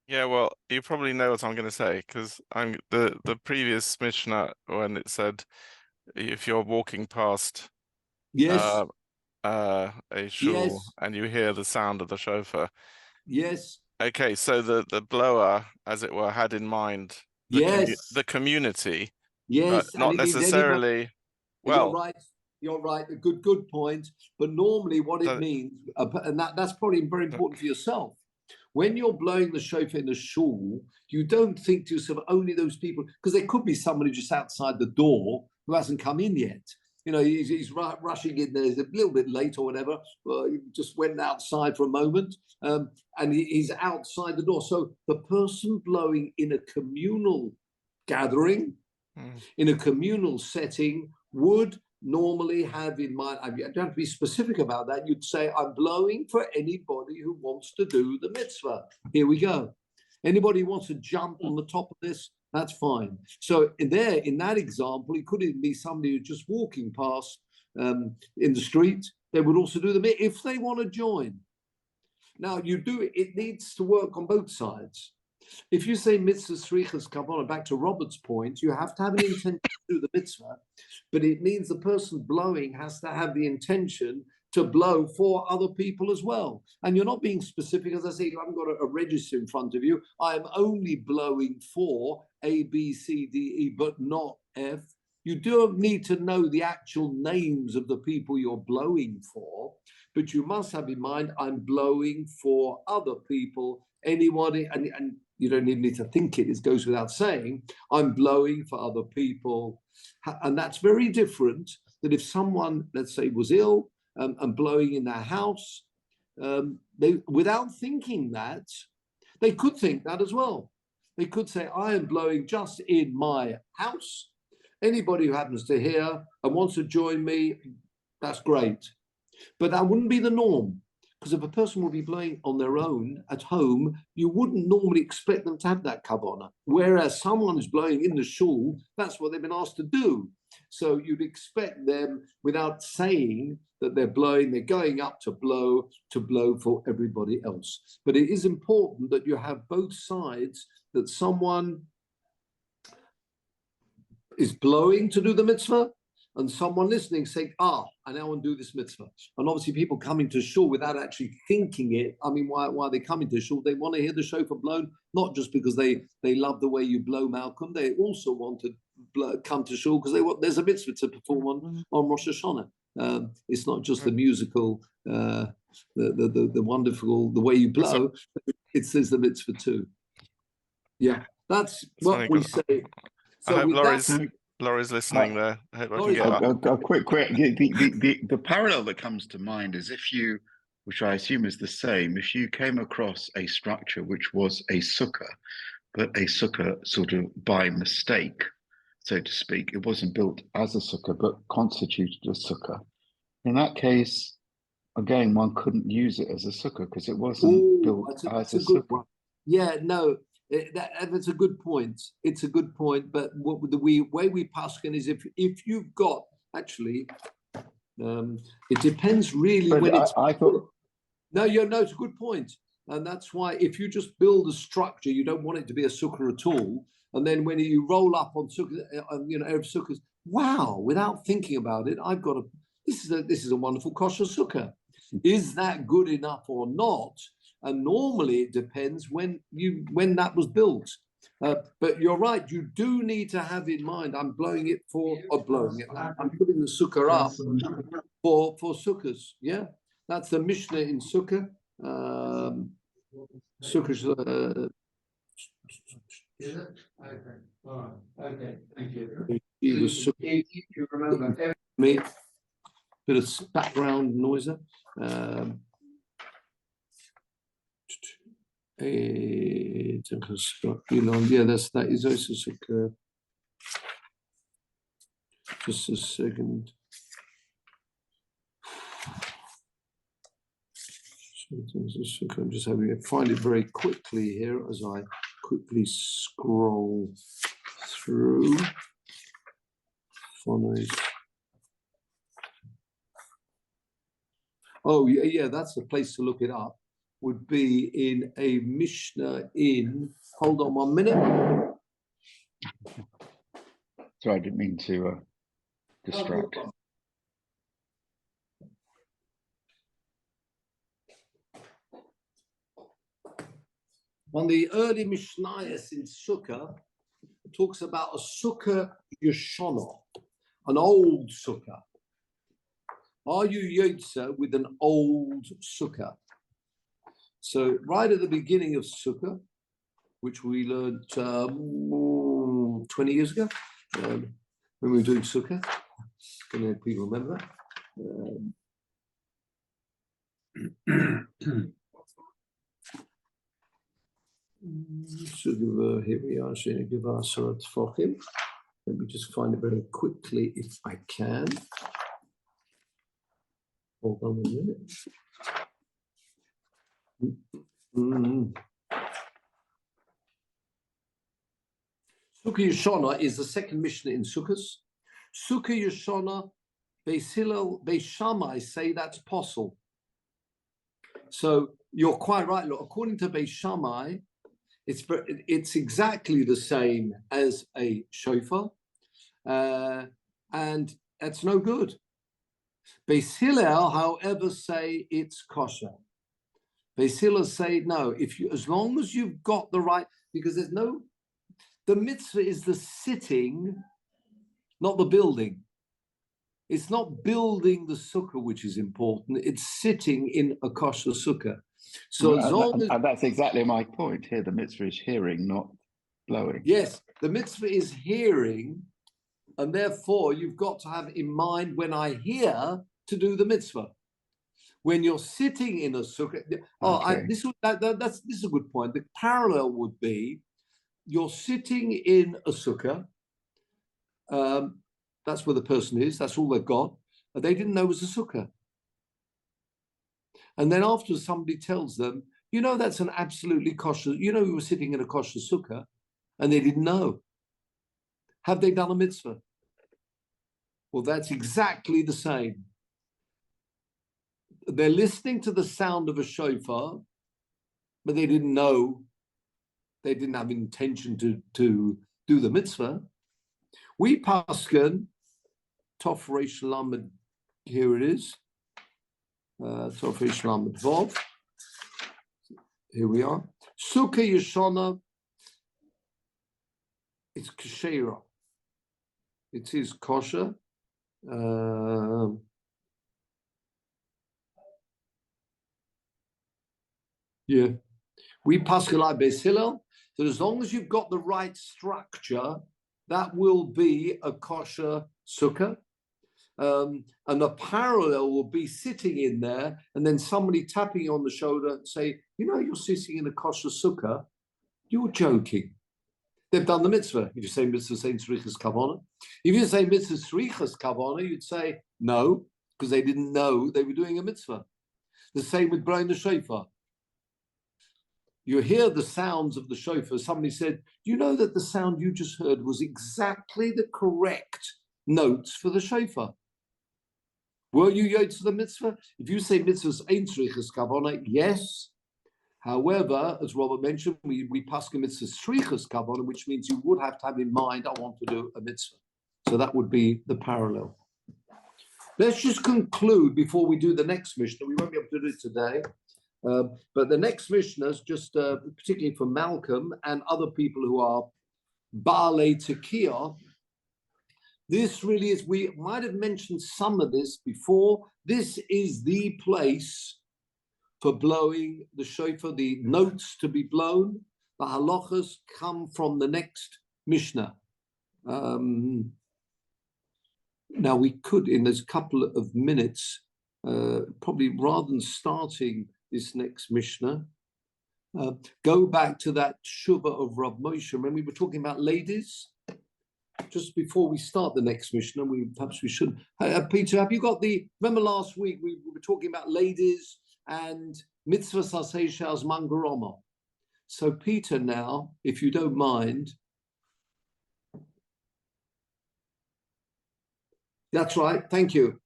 Yeah, well, you probably know what I'm going to say, because I'm the previous Mishnah when it said if you're walking past Yes. A shul and you hear the sound of the shofar. Yes. Okay, so the blower, as it were, had in mind the community. Yes, but not necessarily. Well, you're right. A good point. But normally, what it means, and that's probably very important for yourself. When you're blowing the shofar in a shul, you don't think to yourself only those people, because there could be somebody just outside the door who hasn't come in yet. You know, he's rushing in there, he's a little bit late or whatever. He just went outside for a moment, and he's outside the door. So the person blowing in a communal gathering, in a communal setting, would normally have in mind, I don't have to be specific about that, you'd say, I'm blowing for anybody who wants to do the mitzvah. Here we go. Anybody who wants to jump on the top of this, that's fine. So in that example, it could even be somebody who's just walking past in the street, they would also do the if they want to join. Now you do it needs to work on both sides. If you say mitzvah srichas kavanah, back to Robert's point, you have to have an intention to do the mitzvah, but it means the person blowing has to have the intention to blow for other people as well. And you're not being specific, as I say, you haven't got a register in front of you. I am only blowing for A, B, C, D, E, but not F. You do need to know the actual names of the people you're blowing for, but you must have in mind, I'm blowing for other people, anybody, and you don't even need to think it goes without saying, I'm blowing for other people. And that's very different than if someone, let's say, was ill and blowing in their house, they, without thinking that, they could think that as well. They could say, I am blowing just in my house. Anybody who happens to hear and wants to join me, that's great. But that wouldn't be the norm. Because if a person would be blowing on their own at home, you wouldn't normally expect them to have that kavanah. Whereas someone who's blowing in the shul, that's what they've been asked to do. So you'd expect them, without saying that they're blowing, they're going up to blow for everybody else. But it is important that you have both sides, that someone is blowing to do the mitzvah, and someone listening saying, I now want to do this mitzvah. And obviously people coming to shul without actually thinking it, I mean, why are they coming to shul? They want to hear the shofar blown, not just because they love the way you blow, Malcolm. They also want to come to shul because there's a mitzvah to perform on Rosh Hashanah. It's not just the musical, the wonderful, the way you blow, there's the mitzvah too. Yeah, that's what we say. So I hope Laurie's listening there. I hope I can get that. Quick. The parallel that comes to mind is if you, which I assume is the same, if you came across a structure which was a sukkah, but a sukkah sort of by mistake, so to speak, it wasn't built as a sukkah, but constituted a sukkah. In that case, again, one couldn't use it as a sukkah because it wasn't built as a sukkah. Yeah, no. That's a good point. It's a good point, but the way we paskin is if you've got actually, it depends really. But when I thought. No, it's a good point, and that's why if you just build a structure, you don't want it to be a sukkah at all, and then when you roll up on sukkah, Erev sukkahs, wow! Without thinking about it, I've got this is a wonderful kosher sukkah. Is that good enough or not? And normally it depends when that was built. But you're right, you do need to have in mind, I'm blowing it for, I'm putting the sukkah up for sukkahs. Yeah, that's the Mishnah in sukkah. Sukkahs. Okay, thank you. You remember me, bit of background noise. Yeah, that is also sukkah. Just a second. I'm just having to find it very quickly here as I quickly scroll through. Oh yeah, that's the place to look it up. Would be in a Mishnah in, hold on 1 minute. Sorry, I didn't mean to distract. On the early Mishnayos in Sukkah, it talks about a Sukkah Yeshana, an old Sukkah. Are you Yotze with an old Sukkah? So right at the beginning of Sukkah, which we learned 20 years ago, when we were doing Sukkah, I don't know if people remember that. Here we are. Let me just find it very quickly if I can. Hold on a minute. Sukkah Yeshana is the second Mishnah in Sukkahs. Sukkah Yeshana Beis Hillel, Beis Shammai say that's possible. So you're quite right. Look, according to Beis Shammai, it's exactly the same as a shofar, and that's no good. Beis Hillel, however, say it's kosher. Beis Hillel say no. As long as you've got the right, because the mitzvah is the sitting, not the building. It's not building the sukkah which is important. It's sitting in a kosher sukkah. So as long as, and that's exactly my point here. The mitzvah is hearing, not blowing. Yes, the mitzvah is hearing, and therefore you've got to have in mind when I hear to do the mitzvah. When you're sitting in a sukkah, this is a good point. The parallel would be you're sitting in a sukkah. That's where the person is. That's all they've got. And they didn't know it was a sukkah. And then afterwards, somebody tells them, that's an absolutely kosher. We were sitting in a kosher sukkah, and they didn't know. Have they done a mitzvah? Well, that's exactly the same. They're listening to the sound of a shofar, but they didn't know. They didn't have intention to do the mitzvah. We pasken, Tov Reish Lamed, here it is. Tov Reish Lamed Vov. Here we are. Sukkah Yeshana, it's kashera. It is kosher. Yeah. We pasken like Beis Hillel. So as long as you've got the right structure, that will be a kosher sukkah. And the parallel will be sitting in there and then somebody tapping you on the shoulder and say, you're sitting in a kosher sukkah. You're joking. They've done the mitzvah. If you say mitzvah saying tzrichas kavana. If you say mitzvah tzrichas kavana, you'd say no, because they didn't know they were doing a mitzvah. The same with blowing the shofar. You hear the sounds of the shofar. Somebody said, do you know that the sound you just heard was exactly the correct notes for the shofar? Were you yotz to the mitzvah? If you say mitzvahs ain't tzrichas kavana, yes. However, as Robert mentioned, we paskin mitzvahs tzrichas kavana, which means you would have to have in mind, I want to do a mitzvah. So that would be the parallel. Let's just conclude before we do the next Mishnah. We won't be able to do it today. But the next Mishnahs, just particularly for Malcolm and other people who are Baalei Tekiah, this really is, we might have mentioned some of this before. This is the place for blowing the shofar, the notes to be blown. The halachas come from the next Mishnah. Now we could, in this couple of minutes, probably rather than starting this next Mishnah, go back to that Shuvah of Rav Moshe. When we were talking about ladies, just before we start the next Mishnah, perhaps we should. Peter, have you got remember last week we were talking about ladies and mitzvah sasei shas mangaroma. So Peter, now, if you don't mind. That's right, thank you.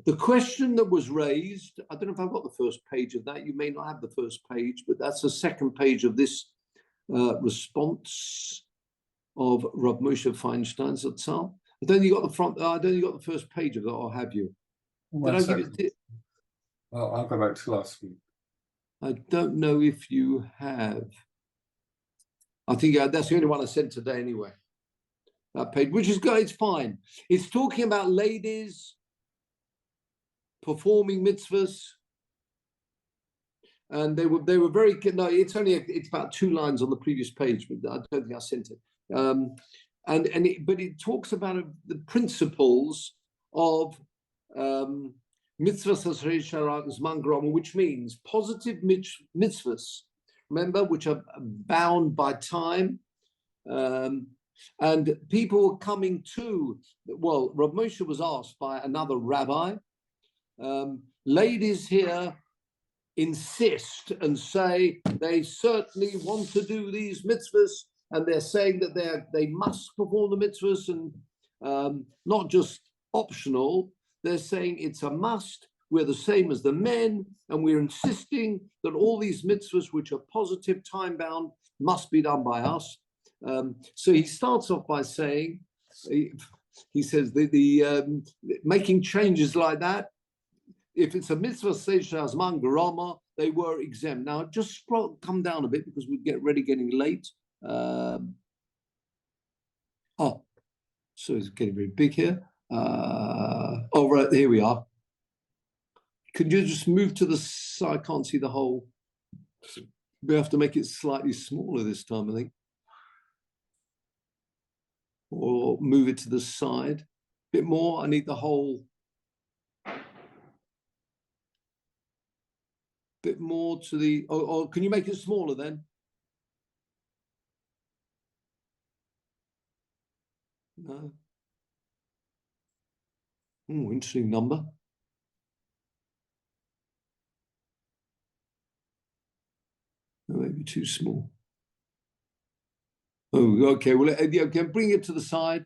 The question that was raised, I don't know if I've got the first page of that. You may not have the first page, but that's the second page of this response of Rav Moshe Feinstein Zatzal. I don't think you got the front. I don't think you got the first page of that, or have you? Well, I'll go back to last week. I don't know if you have. I think that's the only one I sent today anyway. That page, which is good, it's fine. It's talking about ladies performing mitzvahs, and they were very good. No, it's about 2 lines on the previous page, but I don't think I sent it. But it talks about the principles of mitzvahs zman groma, which means positive mitzvahs. Remember, which are bound by time. And people were coming to, well, Rav Moshe was asked by another rabbi, ladies here insist and say they certainly want to do these mitzvahs, and they're saying that they must perform the mitzvahs, not just optional. They're saying it's a must. We're the same as the men, and we're insisting that all these mitzvahs, which are positive, time-bound, must be done by us. So he starts off by saying, he says the making changes like that, if it's a mitzvah seishas man garama, they were exempt. Now just come down a bit because we get ready, getting late. So it's getting very big here. Oh, right, here we are. Could you just move to the side? I can't see the whole. We have to make it slightly smaller this time, I think. Or move it to the side. A bit more. I need the whole. Bit more to the. Or can you make it smaller then? No. Oh, interesting number. No, maybe too small. Oh, okay. Well, okay, bring it to the side.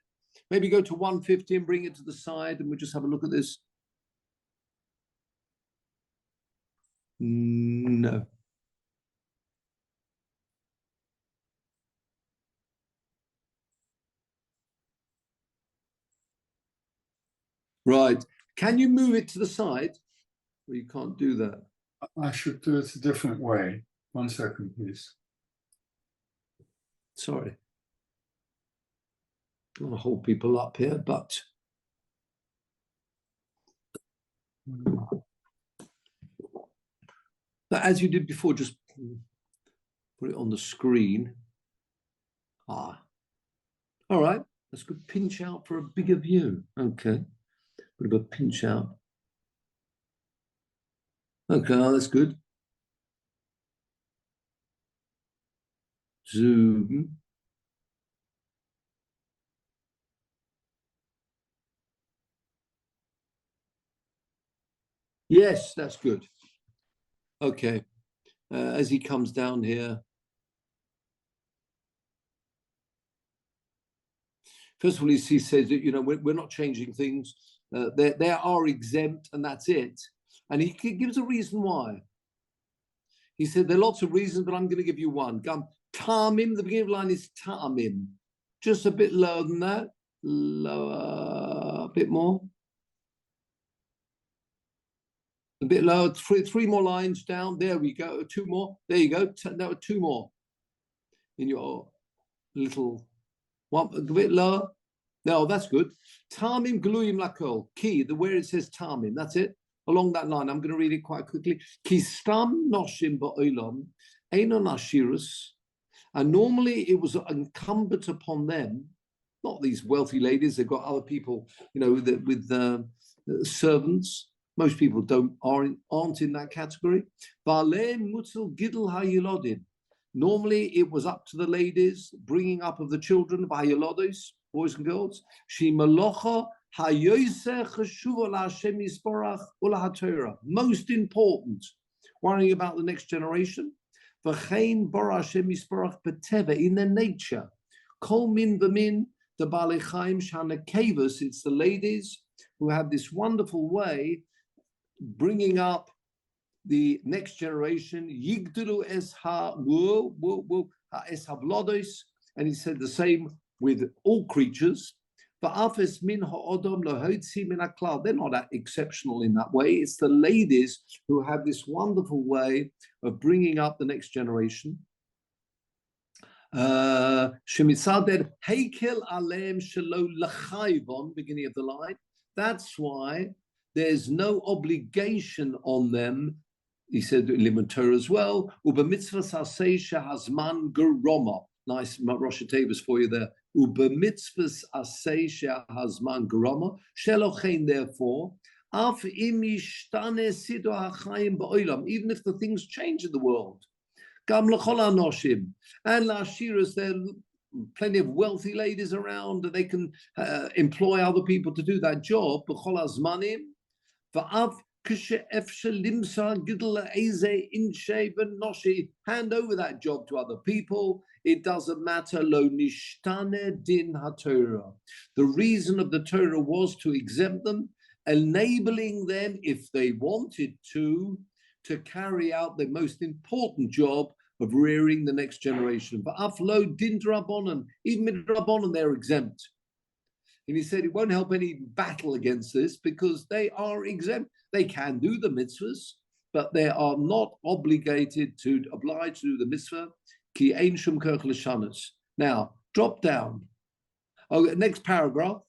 Maybe go to 150 and bring it to the side, and we'll just have a look at this. No. Right. Can you move it to the side? Well, you can't do that. I should do it a different way. 1 second, please. Sorry. I want to hold people up here, but as you did before, just put it on the screen. All right. Let's go pinch out for a bigger view. Okay. Bit of a pinch out. Okay, that's good. Zoom. Yes, that's good. Okay. As he comes down here. First of all, he says that, you know, we're not changing things. They are exempt, and that's it. And he gives a reason why. He said there are lots of reasons, but I'm going to give you one. Ta'amim, the beginning of the line is ta'amim. Just a bit lower than that. Lower, a bit more. A bit lower, three more lines down. There we go. 2 more. There you go. Now 2 more. In your little one, a bit lower. No, that's good. Tamim gluyim lakol. Key, where it says tamim, that's it. Along that line, I'm going to read it quite quickly. Ki stam noshim ba'olam einon ashirus. And normally it was incumbent upon them, not these wealthy ladies. They've got other people, you know, with servants. Most people aren't in that category. Normally, it was up to the ladies bringing up of the children, boys and girls. Most important, worrying about the next generation. In their nature. It's the ladies who have this wonderful way bringing up the next generation, yigdulu es hablodos, and he said the same with all creatures. They're not that exceptional in that way. It's the ladies who have this wonderful way of bringing up the next generation. Beginning of the line. That's why there's no obligation on them. He said in Torah as well. Uba mitzvahs aseh shehazman geroma. Nice Rosh Hashanah for you there. Uba mitzvahs aseh shehazman geroma. Shelochein therefore. Af im yishtane sido hachayim ba'olam. Even if the things change in the world. Gam l'chol hanoshim. And la'ashiras, there are plenty of wealthy ladies around that they can employ other people to do that job. B'chol hazmanim. Va'av Hand over that job to other people. It doesn't matter. Lo nishtane din haTorah. The reason of the Torah was to exempt them, enabling them, if they wanted to carry out the most important job of rearing the next generation. But aflo din drabonon, even midrabonon, they're exempt. And he said it won't help any battle against this because they are exempt. They can do the mitzvahs, but they are not obliged to do the mitzvah. Ki ein shum kerch l'shanos. Now, drop down. Oh, next paragraph.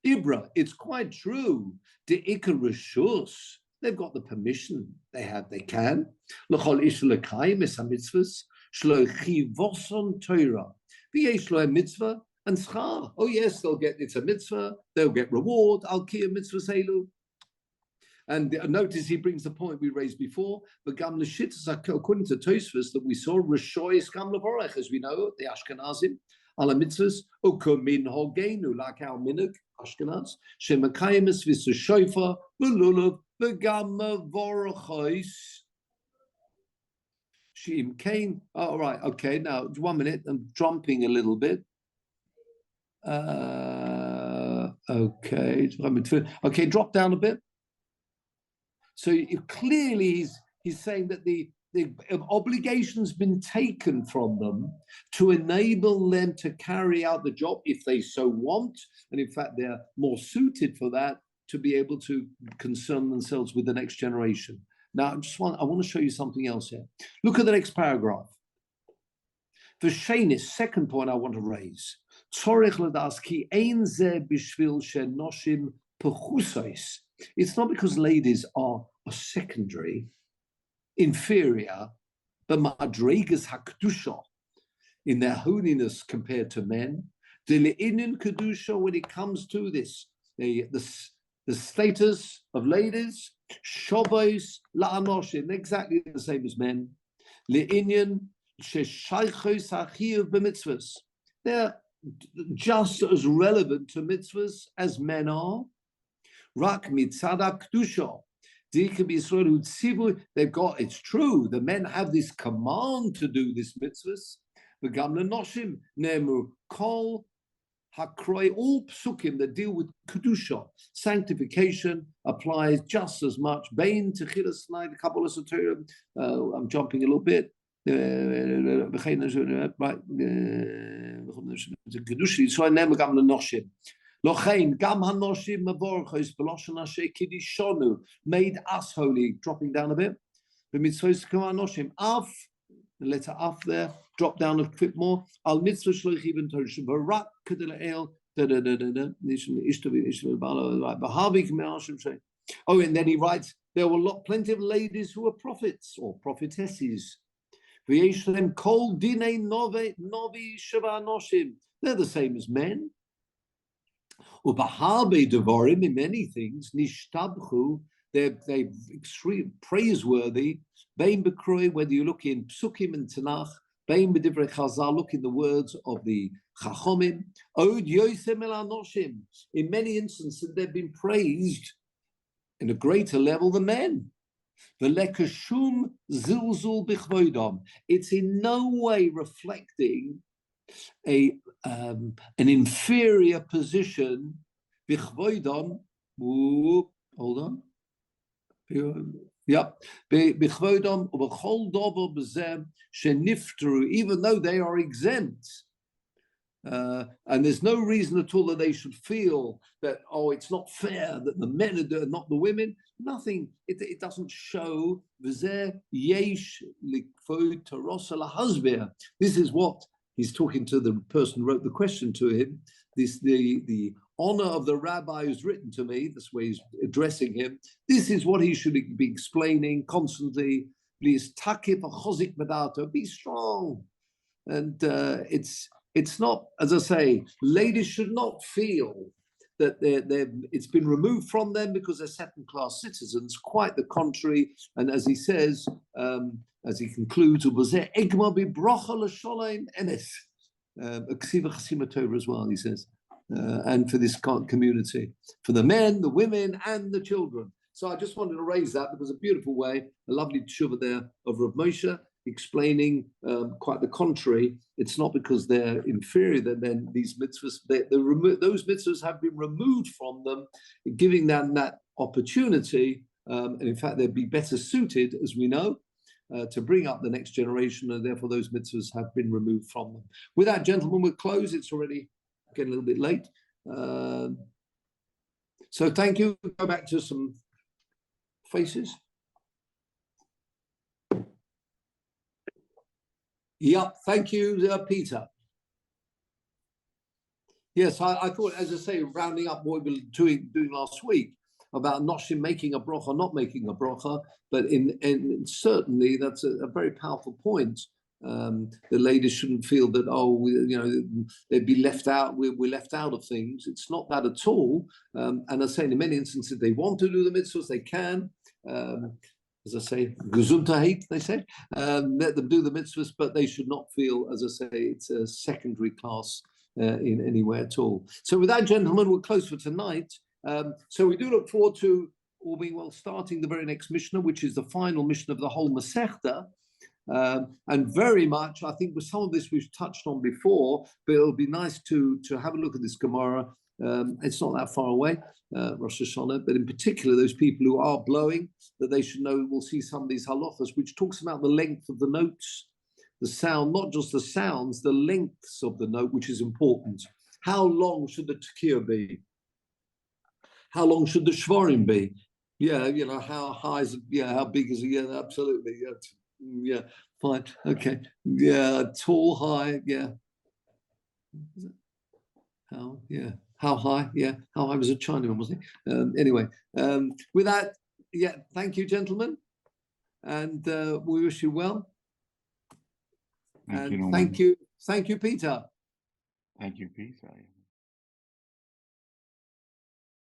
Ibra, it's quite true. The ikar reshus, they've got the permission. They can. L'chol ish l'kayim es ha-mitzvahs, shlo chivoson Torah. V'yesh lo mitzvah and schar. Oh yes, it's a mitzvah. They'll get reward. Al kiyam mitzvah seilu. And notice he brings the point we raised before. But gam l'shittas, according to Tosfos that we saw, Rishois gam levorech, as we know, the Ashkenazim, ala mitzvahs, ukomin hogenu, like our minhag, Ashkenaz, shemakayemis v'seshoifa, v'lulav, v'gam vorachos. Shim came. All right, okay. Now 1 minute. I'm jumping a little bit. Okay, drop down a bit. So clearly he's saying that the obligation's been taken from them to enable them to carry out the job if they so want, and in fact they're more suited for that, to be able to concern themselves with the next generation. Now I want to show you something else here. Look at the next paragraph. The Shainis, second point I want to raise. It's not because ladies are secondary, inferior, but madregas hakdusha in their holiness compared to men. The le'inin kedusha, when it comes to this, the status of ladies, shovos la'anoshim, exactly the same as men. Le'inyan sheshaychos hachiyuv b'mitzvahs. They're just as relevant to mitzvahs as men are. Rak mitzada kedusha. They've got, it's true, the men have this command to do this mitzvahs. V'gam lenoshim nemu kol hakroi, all psukim that deal with kedusha, sanctification, applies just as much. Bein techilas l'nai kabbalah soterim. I'm jumping a little bit. Right. Kedusha. So I nemu gam lenoshim. Lochein gam hanoshim mavorchos b'loshen asher kidishonu, made us holy. Dropping down a bit. B'mitzvos k'hanoshim af, the letter af there. Drop down a bit more. Al mitzvah shloich even torah barak kedel da da da da da. Oh, and then he writes, there were plenty of ladies who were prophets or prophetesses. V'yeshlem kol dinei novi sheva noshim. They're the same as men. Ubahabe devorim, in many things, nishtabchu, they're extreme praiseworthy. Bein bekroi, whether you look in Psukim and Tanakh, bein b'divrei Chazal, look in the words of the Chachomim. Od yosem el anoshim. In many instances, they've been praised in a greater level than men. V'lekashum zilzul bichvodam. It's in no way reflecting an inferior position. Bichvodam, hold on. Yep. Bichvodam ubechol dover b'zem shenifteru, even though they are exempt. And there's no reason at all that they should feel that, oh, it's not fair that the men are doing, not the women. Nothing. It doesn't show. This is what he's talking to the person who wrote the question to him. The honor of the rabbi who's written to me, this way he's addressing him. This is what he should be explaining constantly. Please, takip chozik medato, be strong. And it's not, as I say, ladies should not feel that it's been removed from them because they're second-class citizens. Quite the contrary. And as he says, as he concludes, as well, he says, and for this community, for the men, the women, and the children. So I just wanted to raise that because a beautiful way, a lovely tshuva there of Rav Moshe explaining quite the contrary. It's not because they're inferior that then these mitzvahs, those mitzvahs have been removed from them, giving them that opportunity. And in fact, they'd be better suited, as we know, to bring up the next generation, and therefore those mitzvahs have been removed from them. With that, gentlemen, we'll close. It's already getting a little bit late. So thank you. Go back to some faces. Yep, thank you, Peter. Yes, I thought, as I say, rounding up what we were doing last week about Noshim making a bracha, not making a bracha, but in certainly that's a very powerful point. The ladies shouldn't feel that, they'd be left out. We're left out of things. It's not that at all. And I say, in many instances, they want to do the mitzvahs, they can. As I say, gesundheit, they say, let them do the mitzvahs, but they should not feel, as I say, it's a secondary class in any way at all. So with that, gentlemen, we're close for tonight. So we do look forward to, all being well, starting the very next Mishnah, which is the final Mishnah of the whole Masechta. And very much, I think with some of this we've touched on before, but it'll be nice to have a look at this Gemara. It's not that far away, Rosh Hashanah, but in particular, those people who are blowing, that they should know, we'll see some of these halachas, which talks about the length of the notes, the sound, not just the sounds, the lengths of the note, which is important. How long should the tekiah be? How long should the shvarim be? Yeah, how high is it? How big is it? Yeah, absolutely. Yeah, fine. Okay. Yeah, tall, high. Yeah. How high? Yeah. How high was a Chinaman, wasn't he? Anyway, with that, thank you, gentlemen. And we wish you well. Thank you, Peter. Thank you, Peter.